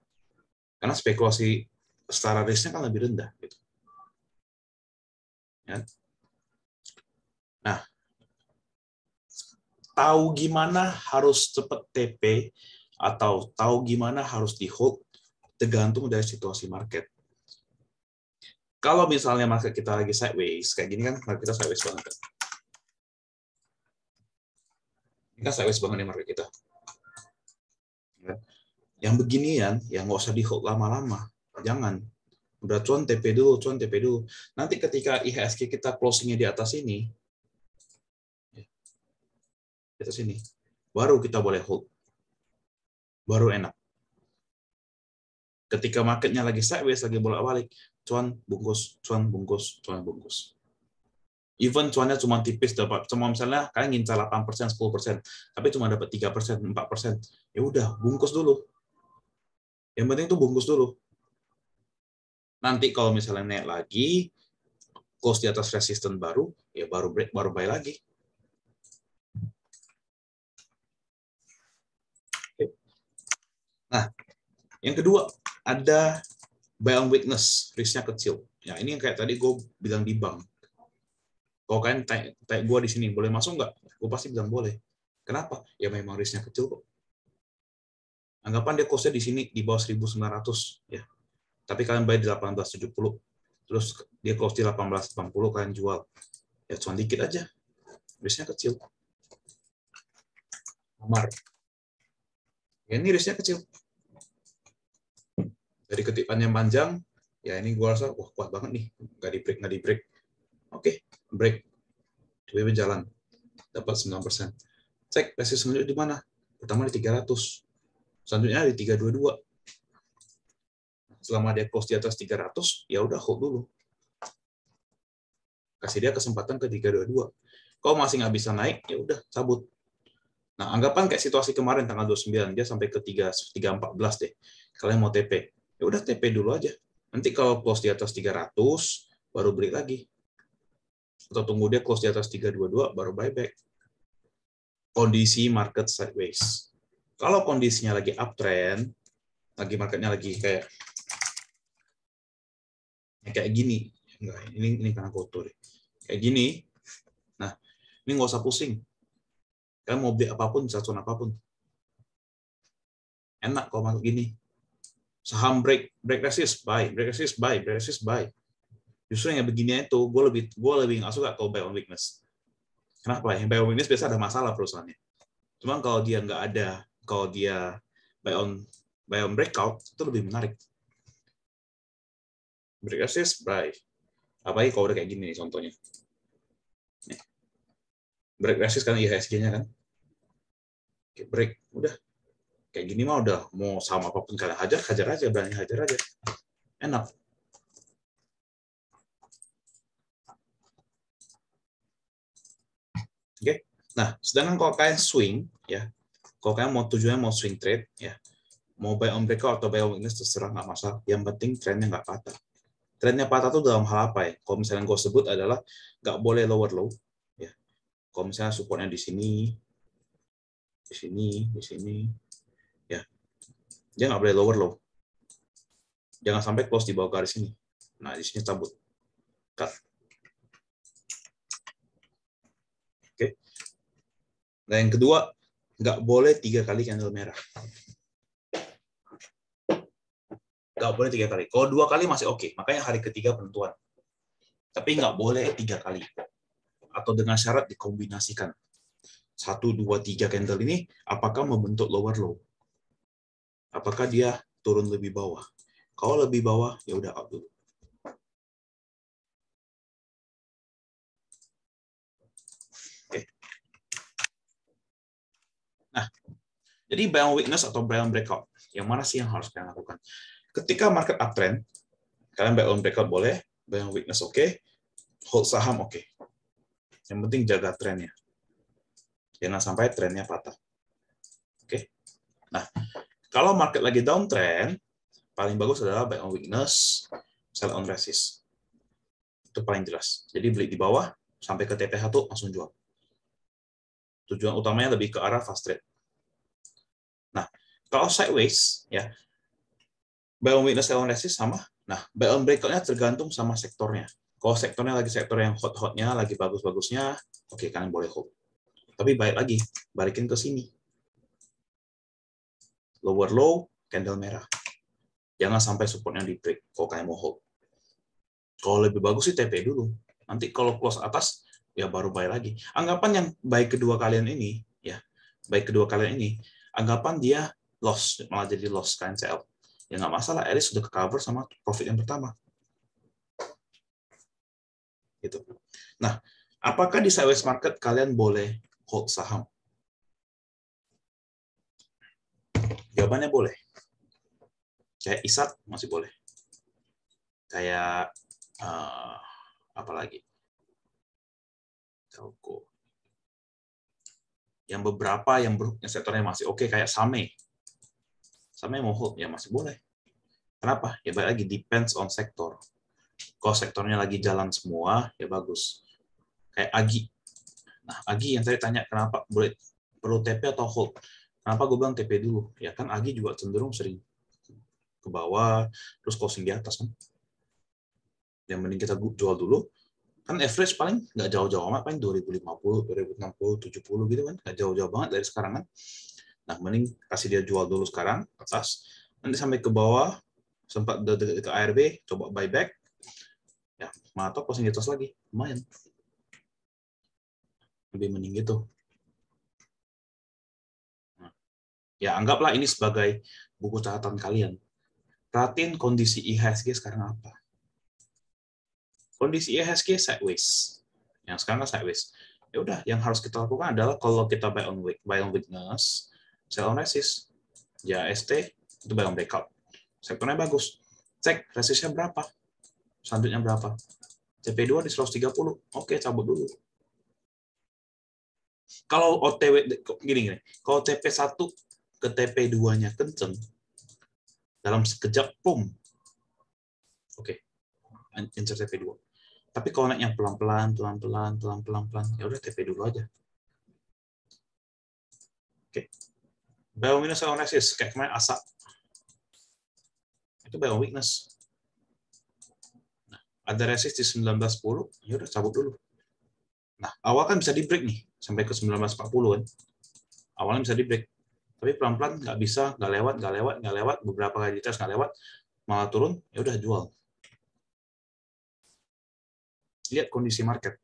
Karena spekulasi secara risknya kan lebih rendah. Gitu. Ya. Nah, tahu gimana harus cepat TP, atau tahu gimana harus di hold, tergantung dari situasi market. Kalau misalnya market kita lagi sideways, kayak gini kan market kita sideways banget. Ini kan sideways banget nih market kita. Yang beginian, yang nggak usah di hold lama-lama. Jangan. Udah cuan TP dulu, cuan TP dulu. Nanti ketika IHSG kita closingnya di atas ini, di atas ini, baru kita boleh hold. Baru enak. Ketika marketnya lagi sideways, lagi bolak-balik, cuan bungkus, cuan bungkus, cuan bungkus. Even cuannya cuma tipis, dapat cuma misalnya kalian ngincar 8%, 10%, tapi cuma dapat 3%, 4%. Ya udah, bungkus dulu. Yang penting tuh bungkus dulu. Nanti kalau misalnya naik lagi, close di atas resistance baru, ya baru break, baru buy lagi. Nah, yang kedua ada buy on weakness, risknya kecil. Ya ini yang kayak tadi gue bilang di bank. Kalau kalian tanya gue di sini, boleh masuk nggak? Gue pasti bilang boleh. Kenapa? Ya memang risknya kecil kok. Anggapan dia cost-nya di sini di bawah 1.900 ya. Tapi kalian buy di 1870. Terus dia close di 1880, kalian jual. Ya cuma dikit aja. Risknya kecil. Amar. Ya ini risknya kecil. Dari ketipan yang panjang, ya ini gue rasa, wah kuat banget nih. Nggak di break. Oke, break. Tiba-tiba jalan. Dapat 9%. Cek resist selanjutnya di mana? Pertama di 300. Selanjutnya di 322. Selama dia close di atas 300, ya udah hold dulu. Kasih dia kesempatan ke 322. Kalau masih nggak bisa naik, ya udah cabut. Nah, anggapan kayak situasi kemarin tanggal 29, dia sampai ke 314 deh. Kalian mau TP. Ya udah TP dulu aja. Nanti kalau close di atas 300, baru beli lagi. Atau tunggu dia close di atas 322, baru buyback. Kondisi market sideways. Kalau kondisinya lagi uptrend, lagi marketnya lagi kayak gini. Enggak, ini karena kotor. Kayak gini. Nah, ini nggak usah pusing. Kalian mau beli apapun, satuan apapun. Enak kalau masuk gini. Saham break resist, buy, break resist, buy, break resist, buy. Justru yang begini itu, gue lebih nggak suka kalau buy on weakness. Kenapa? Yang buy on weakness biasa ada masalah perusahaannya. Cuman kalau dia nggak ada, kalau dia buy on breakout, itu lebih menarik. Break resist, buy. Apalagi kalau udah kayak gini nih contohnya. Nih. Break resist kan IHSG-nya kan. Oke, break, udah. Kayak gini mah udah mau sama apapun kalian hajar aja, berani hajar aja. Enak. Oke. Nah, sedangkan kalau kalian swing ya, kalau kalian mau tujuannya mau swing trade ya, mau buy on breakout atau buy on weakness terserah, nggak masalah. Yang penting trennya nggak patah. Trennya patah tuh dalam hal apa ya? Kalau misalnya gue sebut adalah nggak boleh lower low ya. Kalau misalnya supportnya di sini, ya, dia nggak boleh lower low. Jangan sampai close di bawah garis ini. Nah, di sini cabut. Cut. Oke. Nah, yang kedua, nggak boleh 3 kali candle merah. Nggak boleh 3 kali. Kalau 2 kali masih oke. Makanya hari ketiga penentuan. Tapi nggak boleh 3 kali. Atau dengan syarat dikombinasikan. 1, 2, 3 candle ini apakah membentuk lower low? Apakah dia turun lebih bawah? Kalau lebih bawah, ya udah out dulu. Oke. Nah, jadi buy on weakness atau buy on breakout, yang mana sih yang harus kalian lakukan? Ketika market uptrend, kalian buy on breakout boleh, buy on weakness oke, hold saham oke. Yang penting jaga trennya. Jangan sampai trennya patah. Oke. Nah, kalau market lagi downtrend, paling bagus adalah buy on weakness, sell on resist. Itu paling jelas. Jadi beli di bawah sampai ke TP1 langsung jual. Tujuan utamanya lebih ke arah fast trade. Nah, kalau sideways ya, buy on weakness, sell on resist sama. Nah, buy on breakout-nya tergantung sama sektornya. Kalau sektornya lagi sektor yang hot-hotnya, lagi bagus-bagusnya, oke, kalian boleh hold. Tapi balikin ke sini. Lower low, candle merah. Jangan sampai supportnya di break kalau kalian mau hold. Kalau lebih bagus sih TP dulu. Nanti kalau close atas, ya baru buy lagi. Anggapan yang baik kedua kalian ini, anggapan dia loss, malah jadi loss kalian sell. Ya nggak masalah, at least sudah ke cover sama profit yang pertama. Gitu. Nah, apakah di sideways market kalian boleh hold saham? Jawabannya boleh. Kayak ISAT masih boleh. Kayak apa lagi? Telco. Yang beberapa yang sektornya masih oke, kayak SAME. SAME mau hold, ya masih boleh. Kenapa? Ya balik lagi, depends on sektor. Kalau sektornya lagi jalan semua, ya bagus. Kayak AGI. Nah, AGI yang saya tanya, kenapa perlu TP atau hold? Kenapa gue bilang TP dulu? Ya kan AGI juga cenderung sering ke bawah, terus closing di atas kan. Yang mending kita jual dulu, kan average paling nggak jauh-jauh amat, paling 2050, 2060, 70 gitu kan, nggak jauh-jauh banget dari sekarang kan. Nah, mending kasih dia jual dulu sekarang, atas, nanti sampai ke bawah, sempat ke ARB, coba buyback, ya, atau closing di atas lagi, lumayan. Lebih mending gitu. Nah, ya, anggaplah ini sebagai buku catatan kalian. Perhatiin kondisi IHSG sekarang apa. Kondisi IHSG sideways. Yang sekarang sideways. Ya udah, yang harus kita lakukan adalah kalau kita buy on weakness, sell on resist. Ya ST itu buy on breakout. Sektornya bagus. Cek resistnya berapa. Selanjutnya berapa. TP2 di 130. Oke, cabut dulu. Kalau OTW gini. Kalau TP1 ke TP2-nya kenceng, dalam sekejap pum. Oke. Incer TP2. Tapi kalau naiknya pelan-pelan, ya udah TP dulu aja. Oke. Buy on weakness, sell on resist. Kayak kemarin ASA. Itu buy on weakness. Nah, ada resist di 1910, ya udah cabut dulu. Nah, awal kan bisa di break nih, sampai ke 1940 kan. Awalnya bisa di break. Tapi pelan-pelan nggak bisa, nggak lewat, beberapa kali dites nggak lewat, malah turun, ya udah jual. Lihat kondisi market.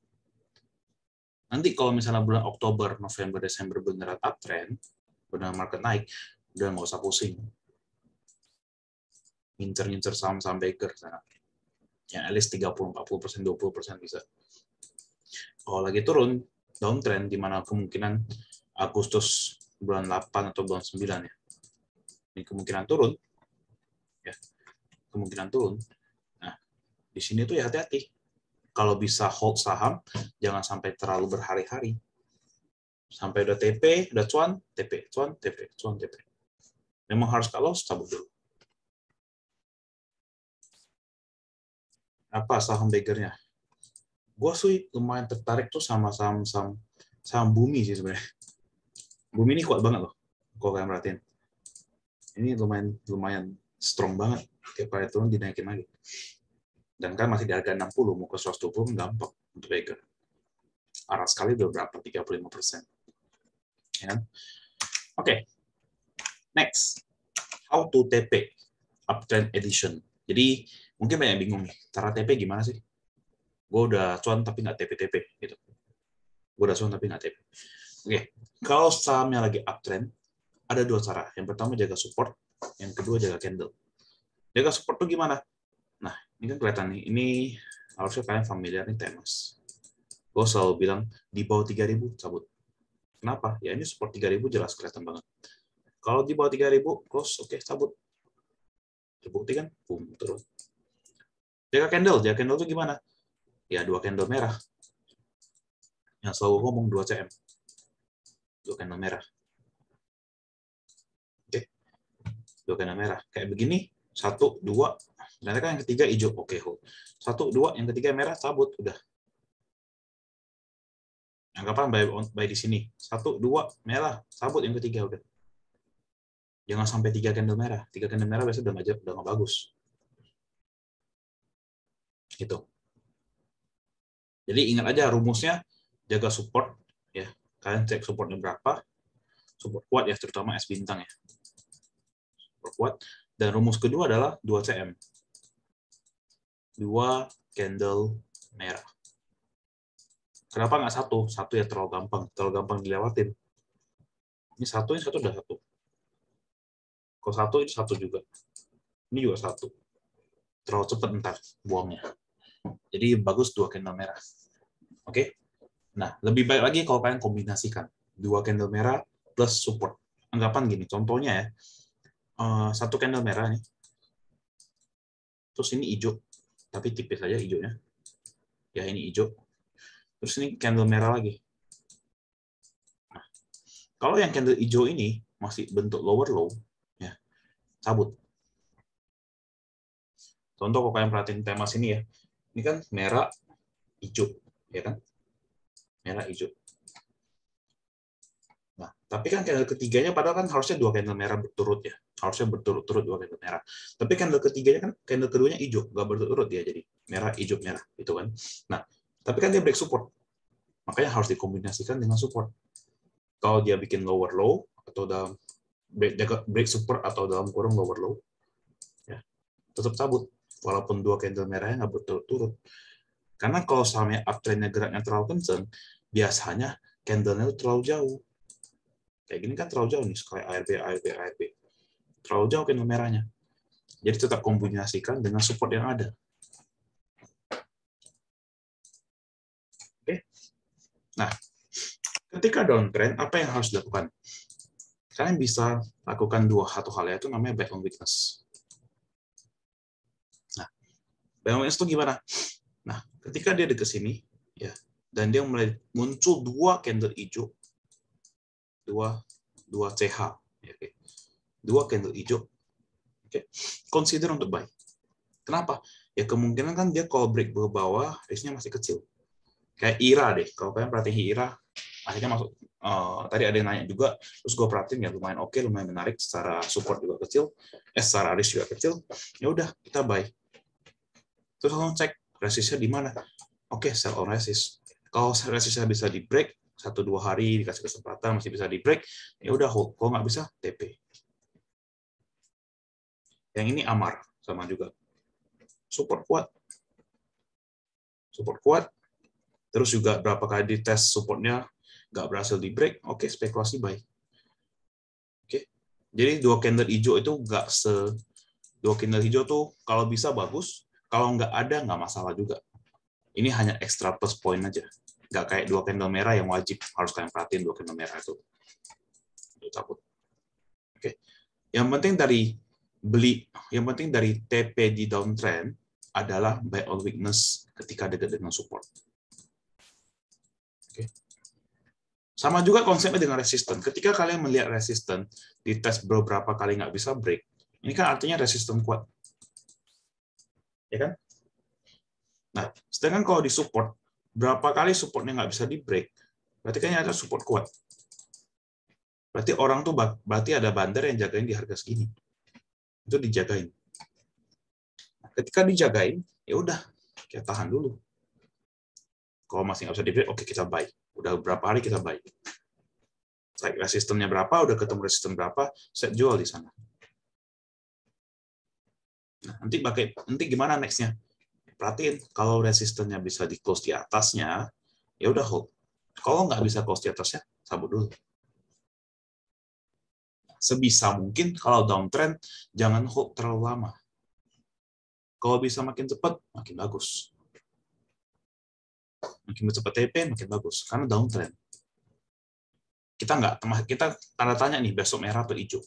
Nanti kalau misalnya bulan Oktober, November, Desember beneran uptrend, beneran market naik, udah nggak usah pusing. Ngincer-ngincer saham-saham Baker sana. Yang at least 30-40%, 20% bisa. Kalau lagi turun, downtrend, di mana kemungkinan Agustus bulan 8 atau bulan 9 ya. Ini kemungkinan turun. Ya, kemungkinan turun. Nah, di sini tuh ya hati-hati. Kalau bisa hold saham, jangan sampai terlalu berhari-hari. Sampai udah TP, udah cuan, TP, cuan, TP, cuan, TP. Memang harus kalau cabut dulu. Apa saham Bakernya? Gue sih lumayan tertarik tuh sama saham Bumi sih sebenarnya. Bumi ini kuat banget loh, kalau kalian perhatiin. Ini lumayan strong banget. Tiap kali turun dinaikin lagi. Dan kan masih di harga 60, mau ke 120 gampang untuk Baker. Arah sekali udah berapa? 35%. Ya kan? Oke. Next. How to TP. Uptrend Edition. Jadi, mungkin banyak yang bingung nih. Cara TP gimana sih? Gue udah cuan tapi nggak TP-TP. Gitu. Gue udah cuan tapi nggak TP. Oke. Kalau sahamnya lagi uptrend, ada dua cara. Yang pertama jaga support, yang kedua jaga candle. Jaga support tuh gimana? Nah, ini kan kelihatan nih. Ini harusnya kalian familiar nih temas. Gue selalu bilang di bawah 3.000 cabut. Kenapa? Ya ini support 3.000 jelas kelihatan banget. Kalau di bawah 3.000 close, oke, cabut. Terbukti kan? Boom, turun. Jaga candle tuh gimana? Ya dua candle merah. Yang selalu ngomong 2 CM. Dua candle merah. Oke. Dua candle merah. Kayak begini, 1, 2, ternyata kan yang ketiga hijau. Oke, hold. 1, 2, yang ketiga merah, cabut. Udah. Anggapan buy di sini. 1, 2, merah, cabut yang ketiga. Udah. Jangan sampai 3 candle merah. 3 candle merah biasanya udah nggak bagus. Gitu. Jadi ingat aja rumusnya, jaga support. Ya, kalian cek supportnya berapa. Support kuat ya, terutama S bintang ya. Support kuat. Dan rumus kedua adalah 2 CM. 2 candle merah. Kenapa nggak satu? Satu ya terlalu gampang dilewatin. Ini satu udah satu. Kalau satu ini satu juga. Ini juga satu. Terlalu cepat ntar buangnya. Jadi bagus 2 candle merah. Oke? Nah, lebih baik lagi kalau kalian kombinasikan 2 candle merah plus support. Anggapan gini, contohnya ya, 1 candle merah nih. Terus ini hijau, tapi tipis saja hijaunya. Ya ini hijau. Terus ini candle merah lagi. Nah, kalau yang candle hijau ini masih bentuk lower low, ya cabut. Contoh kalau kalian perhatiin tema sini ya, ini kan merah, hijau, ya kan? Merah, hijau. Nah, tapi kan candle ketiganya padahal kan harusnya dua candle merah berturut ya. Harusnya berturut-turut dua candle merah. Tapi candle ketiganya kan candle keduanya hijau, nggak berturut-turut dia jadi merah, hijau, merah, gitu kan. Nah, tapi kan dia break support. Makanya harus dikombinasikan dengan support. Kalau dia bikin lower low atau dalam break support atau dalam kurung lower low, ya tetap cabut. Walaupun dua candle merahnya nggak berturut-turut. Karena kalau sahamnya uptrendnya geraknya terlalu kencang, biasanya candlenya itu terlalu jauh. Kayak gini kan terlalu jauh nih, sekali ARB, ARB, ARB. Terlalu jauh candle merahnya. Jadi tetap kombinasikan dengan support yang ada. Oke. Nah, ketika downtrend, apa yang harus dilakukan? Kalian bisa lakukan satu hal, yaitu namanya buy on weakness. Nah, buy on weakness itu gimana? Nah, ketika dia dekat sini, ya, dan dia mulai muncul dua candle hijau, dua CH, ya, okay. Dua candle hijau, okay. Consider untuk buy. Kenapa? Ya kemungkinan kan dia kalau break ke bawah, risknya masih kecil. Kayak IRA deh, kalau kalian perhatiin IRA, akhirnya masuk. Tadi ada yang nanya juga, terus gue perhatiin ya lumayan oke, lumayan menarik, secara support juga kecil, secara risk juga kecil. Ya udah kita buy. Terus langsung cek resistnya di mana. Oke, sell on resist. Kalau resistnya bisa di break 1-2 hari dikasih kesempatan masih bisa di break, ya udah hold. Kalau nggak bisa TP. Yang ini Amar sama juga. Support kuat. Terus juga berapa kali dites supportnya nggak berhasil di break, oke, spekulasi buy. Oke. Jadi dua candle hijau itu dua candle hijau tuh kalau bisa bagus, kalau nggak ada nggak masalah juga. Ini hanya extra plus point aja. Nggak kayak dua candle merah yang wajib harus kalian perhatiin dua candle merah itu. Cabut. Oke. Yang penting dari TP di downtrend adalah buy on weakness ketika dekat dengan support. Oke. Sama juga konsepnya dengan resisten. Ketika kalian melihat resisten di tes beberapa kali nggak bisa break, ini kan artinya resisten kuat. Ya kan? Nah, sedangkan kalau di support, berapa kali supportnya nggak bisa di break, berarti kan ada support kuat. Berarti orang tuh berarti ada bandar yang jagain di harga segini. Itu dijagain. Nah, ketika dijagain, ya udah kita tahan dulu. Kalau masih nggak bisa di break, oke kita buy. Udah berapa hari kita buy. Strike resistennya berapa, udah ketemu resisten berapa, set jual di sana. Nah, nanti gimana nextnya? Perhatiin, kalau resistennya bisa di close di atasnya, ya udah hold. Kalau nggak bisa close di atasnya, cabut dulu. Sebisa mungkin kalau downtrend, jangan hold terlalu lama. Kalau bisa makin cepat, makin bagus. Makin cepat TP, makin bagus. Karena downtrend. Kita tanda tanya nih, besok merah atau hijau.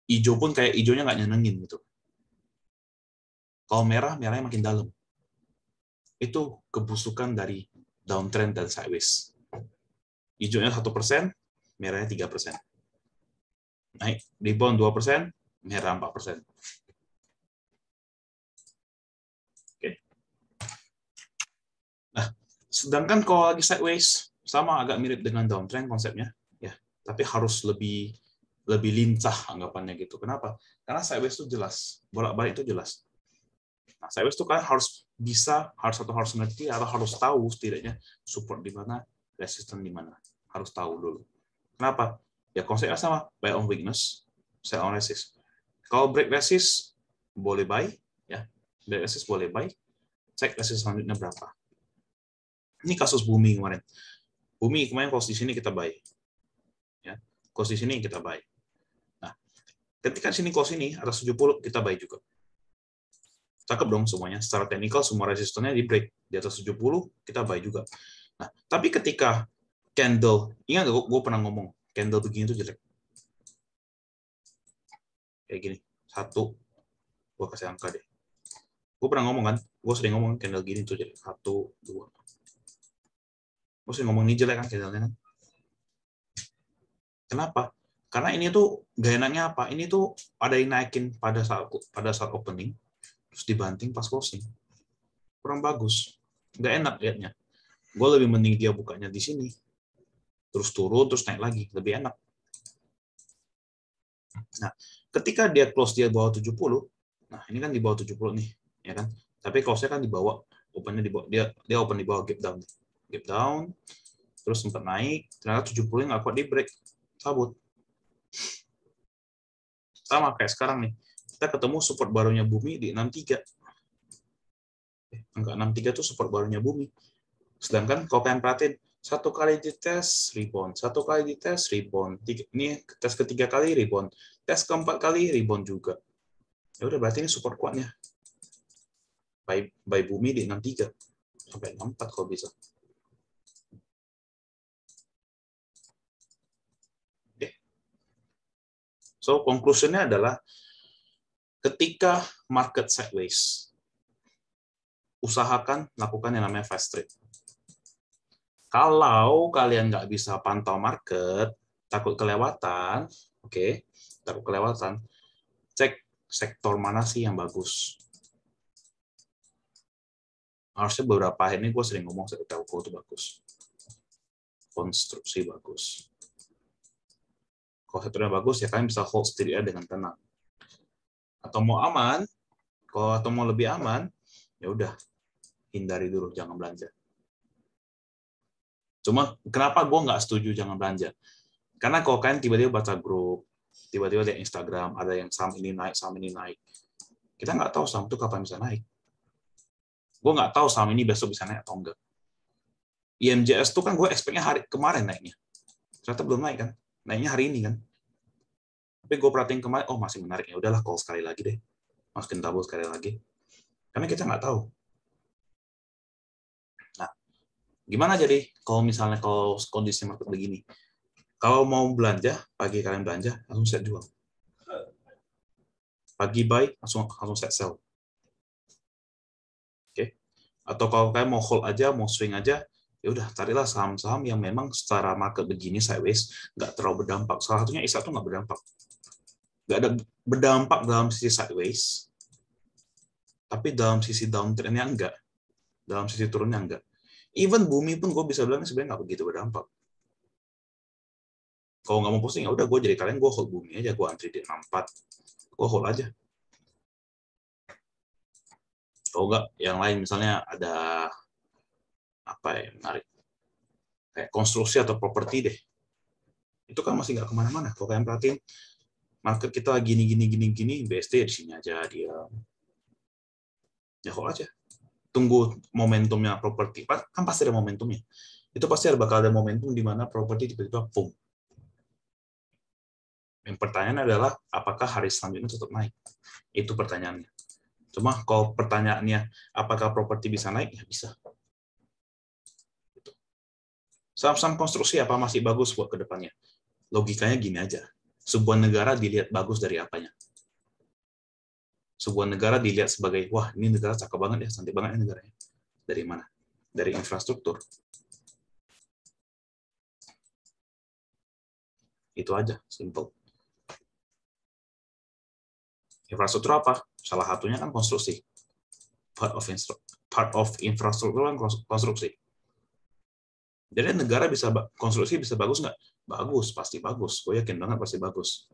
Hijau pun kayak hijaunya nggak nyenengin gitu. Kalau merah, merahnya makin dalam. Itu kebusukan dari downtrend dan sideways. Hijaunya 1%, merahnya 3%. Naik rebound 2%, merah 4%. Oke. Nah, sedangkan kalau lagi sideways, sama agak mirip dengan downtrend konsepnya, ya. Tapi harus lebih lincah anggapannya gitu. Kenapa? Karena sideways itu jelas, bolak-balik itu jelas. Nah, sideways itu kan harus ngerti atau harus tahu setidaknya support di mana, resistance di mana. Harus tahu dulu. Kenapa? Ya konsepnya sama, buy on weakness, sell on resist. Kalau break resist boleh buy, ya. Break resist boleh buy. Cek resist selanjutnya berapa. Ini kasus Bumi kemarin. Bumi kemarin kalau di sini kita buy. Ya. Kalau di sini kita buy. Nah, ketika sini close ini atas 70 kita buy juga. Cakep dong semuanya. Secara teknikal semua resistennya di break di atas 70 kita buy juga. Nah, tapi ketika candle, ingat gak gue pernah ngomong candle begini tuh jelek. Kayak gini. 1, gue kasih angka deh. Gue pernah ngomong kan, gue sering ngomong candle gini tuh jadi 1, 2. Gue sering ngomong ini jelek kan candlenya kan. Kenapa? Karena ini tuh gak enaknya apa? Ini tuh ada yang naikin pada saat opening, terus dibanting pas closing. Kurang bagus. Gak enak liatnya. Gue lebih mending dia bukanya di sini, terus turun, terus naik lagi. Lebih enak. Nah, ketika dia close dia bawah 70, nah ini kan di bawah 70 nih, ya kan? Tapi close-nya kan di bawah, open-nya di bawah, dia open di bawah gap down, terus sempat naik, ternyata 70 nggak kuat di break, cabut. Sama kayak sekarang nih, kita ketemu support barunya bumi di 63. Angka 63 itu support barunya bumi. Sedangkan kalau kalian perhatiin, satu kali dites rebound, satu kali dites rebound, ini tes ketiga kali rebound, tes keempat kali rebound juga. Ya udah berarti ini support kuatnya. Buy bumi di 63 sampai 64 kalau bisa. Oke. So conclusion-nya adalah ketika market sideways, usahakan lakukan yang namanya fast trade. Kalau kalian nggak bisa pantau market, takut kelewatan, oke, takut kelewatan, cek sektor mana sih yang bagus. Harusnya beberapa hari ini gue sering ngomong telco itu bagus, konstruksi bagus. Kalau sektornya bagus ya kalian bisa hold setidaknya dengan tenang. Atau mau aman, atau mau lebih aman, ya udah hindari dulu, jangan belanja. Cuma kenapa gue nggak setuju jangan belanja? Karena kalau kalian tiba-tiba baca grup, tiba-tiba lihat Instagram, ada yang saham ini naik, kita nggak tahu saham itu kapan bisa naik. Gue nggak tahu saham ini besok bisa naik atau enggak. IMJS tuh kan gue expect-nya hari kemarin naiknya. Ternyata belum naik kan. Naiknya hari ini kan. Tapi gue perhatiin kemarin, oh masih menarik. Ya udahlah, call sekali lagi deh. Masukin tabung sekali lagi. Karena kita nggak tahu. Nah, gimana jadi kalau misalnya kalau kondisi market begini? Kalau mau belanja, pagi kalian belanja, langsung set jual. Pagi buy, langsung set sell. Oke. Atau kalau kalian mau hold aja, mau swing aja, ya udah carilah saham-saham yang memang secara market begini sideways nggak terlalu berdampak. Salah satunya ISA tuh nggak berdampak. Nggak ada berdampak dalam sisi sideways, tapi dalam sisi downtrend-nya enggak. Dalam sisi turunnya enggak. Even bumi pun gue bisa bilang sebenarnya nggak begitu berdampak. Kalau nggak mau posting, ya udah gue jadi kalian, gue hold bumi aja, gue antri di 64, gue hold aja. Kalau nggak, yang lain misalnya ada apa ya menarik, kayak konstruksi atau properti deh. Itu kan masih nggak kemana-mana. Kalau kalian perhatiin, market kita gini, BSD di sini aja dia. Ya hold aja. Tunggu momentumnya properti. Kan pasti ada momentumnya. Itu pasti bakal ada momentum di mana properti tiba-tiba boom. Yang pertanyaan adalah, apakah hari selanjutnya tetap naik? Itu pertanyaannya. Cuma kalau pertanyaannya, apakah properti bisa naik? Ya bisa. Saham-saham konstruksi apa masih bagus buat ke depannya? Logikanya gini aja. Sebuah negara dilihat bagus dari apanya? Sebuah negara dilihat sebagai, wah ini negara cakep banget ya, cantik banget ya negaranya. Dari mana? Dari infrastruktur. Itu aja, simple. Infrastruktur apa? Salah satunya kan konstruksi. Part of infrastruktur kan konstruksi. Jadi negara bisa konstruksi bisa bagus nggak? Bagus, pasti bagus. Gue yakin banget pasti bagus.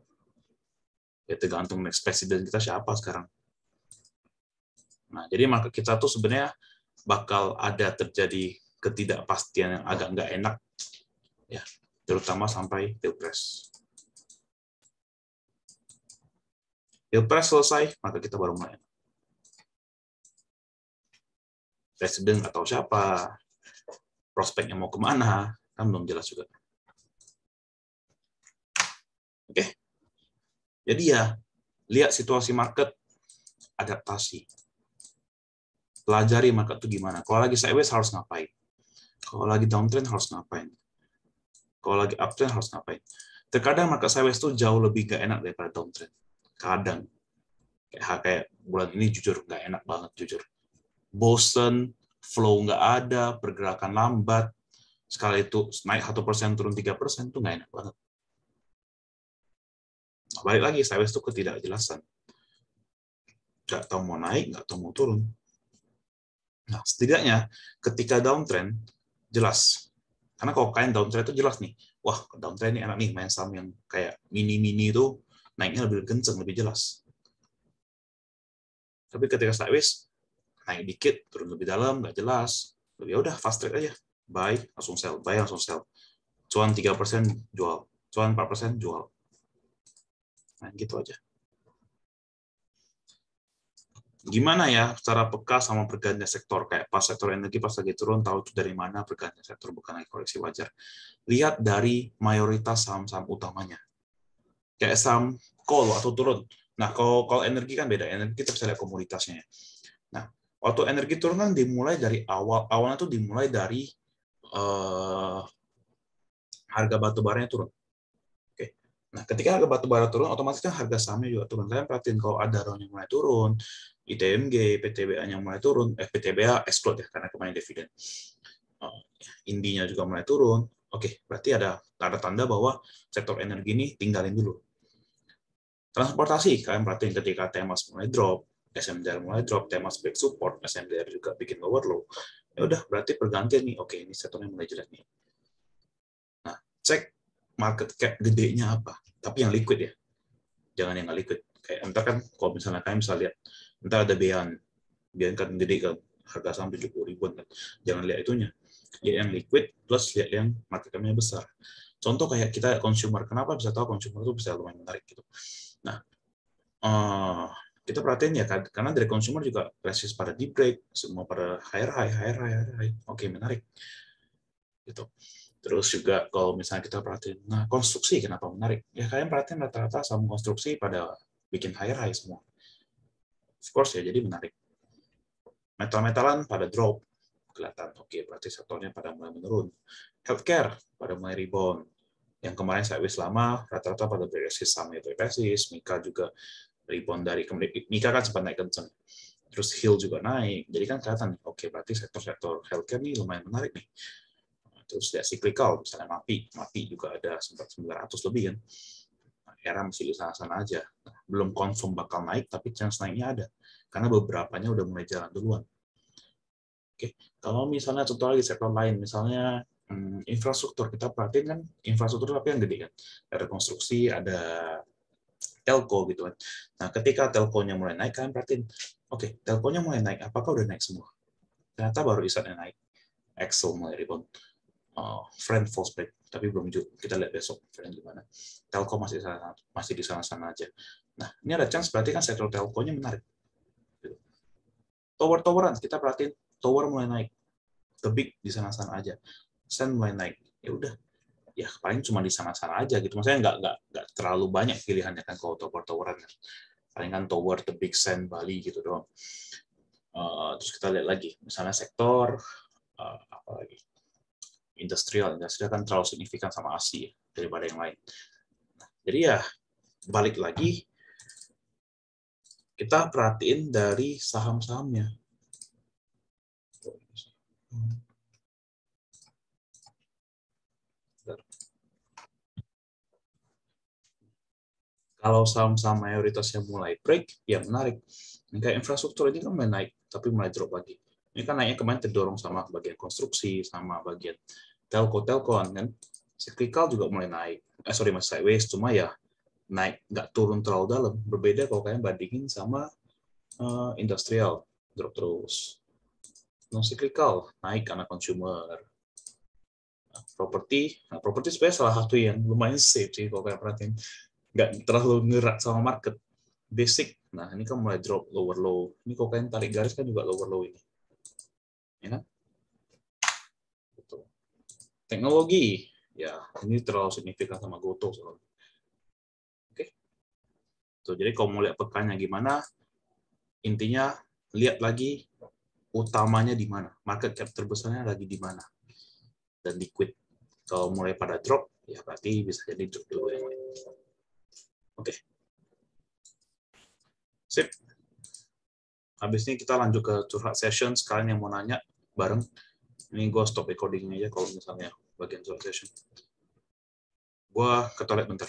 Ya tergantung next presiden kita siapa sekarang. Nah, jadi market kita tuh sebenarnya bakal ada terjadi ketidakpastian yang agak nggak enak, ya, terutama sampai Pilpres. Pilpres selesai, maka kita baru mulai. Presiden nggak tahu siapa, prospeknya mau kemana, kan belum jelas juga. Oke, jadi ya, lihat situasi market, adaptasi. Pelajari market itu gimana. Kalau lagi sideways harus ngapain. Kalau lagi downtrend harus ngapain. Kalau lagi uptrend harus ngapain. Terkadang market sideways itu jauh lebih gak enak daripada downtrend. Kadang. Kayak bulan ini jujur nggak enak banget, jujur. Bosen, flow nggak ada, pergerakan lambat, sekali itu naik 1%, turun 3%, itu nggak enak banget. Nah, balik lagi, sideways itu ketidakjelasan. Nggak tahu mau naik, nggak tahu mau turun. Nah, setidaknya ketika downtrend, jelas. Karena kalau kalian downtrend itu jelas nih, wah downtrend ini enak nih, main saham yang kayak mini-mini itu naiknya lebih kenceng, lebih jelas. Tapi ketika sideways, naik dikit, turun lebih dalam, nggak jelas. Lebih udah fast trade aja. Buy, langsung sell. Buy, langsung sell. Cuan 3% jual. Cuan 4% jual. Nah, gitu aja. Gimana ya cara peka sama pergantian sektor? Kayak pas sektor energi pas lagi turun, tahu itu dari mana pergantian sektor, bukan lagi koreksi wajar. Lihat dari mayoritas saham-saham utamanya. Kayak saham coal atau turun. Nah, kalau energi kan beda. Energi kita bisa lihat komoditasnya. Nah, waktu energi turun kan dimulai dari awalnya tuh dimulai dari harga batu baranya turun. Oke. Nah, ketika harga batu bara turun, otomatis kan harga sahamnya juga turun. Kalian perhatiin kalau ada yang mulai turun, ITMG, PTBA-nya mulai turun, PTBA exclude ya karena kemarin dividen. Indinya juga mulai turun. Oke, berarti ada tanda bahwa sektor energi ini tinggalin dulu. Transportasi, kalian perhatiin ketika Temas mulai drop, SMDR mulai drop, Temas break support, SMDR juga bikin lower low. Ya udah, berarti pergantian nih. Oke, ini sektornya mulai jelek nih. Nah, cek market cap gedenya apa, tapi yang liquid ya, jangan yang nggak liquid. Kayak entar kan, kalau misalnya kalian bisa lihat, entar ada Bean kan gede kan, harga saham 70 ribuan kan, jangan lihat itunya, lihat yang liquid plus lihat yang market cap-nya besar. Contoh kayak kita consumer, kenapa bisa tahu consumer itu bisa lumayan menarik gitu. Nah, kita perhatiin ya, karena dari consumer juga resist pada deep break, semua pada higher high. Oke, menarik gitu. Terus juga kalau misalnya kita perhatiin, nah konstruksi kenapa menarik? Ya kalian perhatiin rata-rata saham konstruksi pada bikin higher high semua. Of course ya, jadi menarik. Metal-metalan pada drop, kelihatan. Oke, berarti sektornya pada mulai menurun. Healthcare pada mulai rebound. Yang kemarin sideways lama, rata-rata pada beresis sama itu beresis. Mika juga rebound dari kemudian Mika kan sempat naik kenceng. Terus Hill juga naik. Jadi kan kelihatan, oke berarti sektor-sektor healthcare nih lumayan menarik nih. Terus ya cyclical, misalnya MAPI juga ada sempat 900 lebih kan. Era masih di sana-sana aja. Belum confirm bakal naik, tapi chance naiknya ada. Karena beberapanya udah mulai jalan duluan. Oke, kalau misalnya contoh lagi sektor lain, misalnya infrastruktur, kita perhatiin kan infrastruktur tapi yang gede kan. Ada konstruksi, ada telco gitu kan. Nah, ketika telkonya mulai naik, kalian perhatiin, oke, telkonya mulai naik, apakah udah naik semua? Ternyata baru isatnya naik. Excel mulai rebound. Friend false break, tapi belum juga. Kita lihat besok Friend gimana. Telco masih di sana-sana aja. Nah, ini ada chance berarti kan sektor telkonya menarik. Tower-toweran, kita perhatiin tower mulai naik. The big di sana-sana aja. Sen mulai naik. Ya udah, ya paling cuma di sana-sana aja gitu. Maksudnya nggak terlalu banyak pilihannya kan kalau tower-toweran. Paling kan tower, the big Sen, Bali gitu doang. Terus kita lihat lagi, misalnya sektor apa lagi? Industrial kan terlalu signifikan sama ASI daripada yang lain. Jadi ya balik lagi kita perhatiin dari saham-sahamnya. Kalau saham-saham mayoritasnya mulai break, ya menarik. Ini kayak infrastruktur ini kan mulai naik, tapi mulai drop lagi. Ini kan naiknya kemarin terdorong sama bagian konstruksi, sama bagian telco-telcoan kan. Cyclical juga mulai naik. Masih sideways, cuma ya naik, nggak turun terlalu dalam. Berbeda kalau kalian bandingin sama industrial, drop terus. Non cyclical, naik karena consumer. Properti sebenarnya salah satu yang lumayan safe sih kalau kalian perhatiin. Nggak terlalu ngerat sama market. Basic, nah ini kan mulai drop lower low. Ini kalau kalian tarik garis kan juga lower low ini. Ya kan? Betul. Teknologi, ya ini terlalu signifikan sama Goto. Oke. Tuh, jadi kalau mau lihat pekannya gimana, intinya lihat lagi utamanya di mana, market cap terbesarnya lagi di mana, dan liquid. Kalau mulai pada drop, ya berarti bisa jadi drop dulu yang lain. Oke. Sip. Habis ini kita lanjut ke curhat session. Sekalian yang mau nanya bareng. Ini gue stop recording aja kalau misalnya bagian curhat session. Gue ke toilet bentar.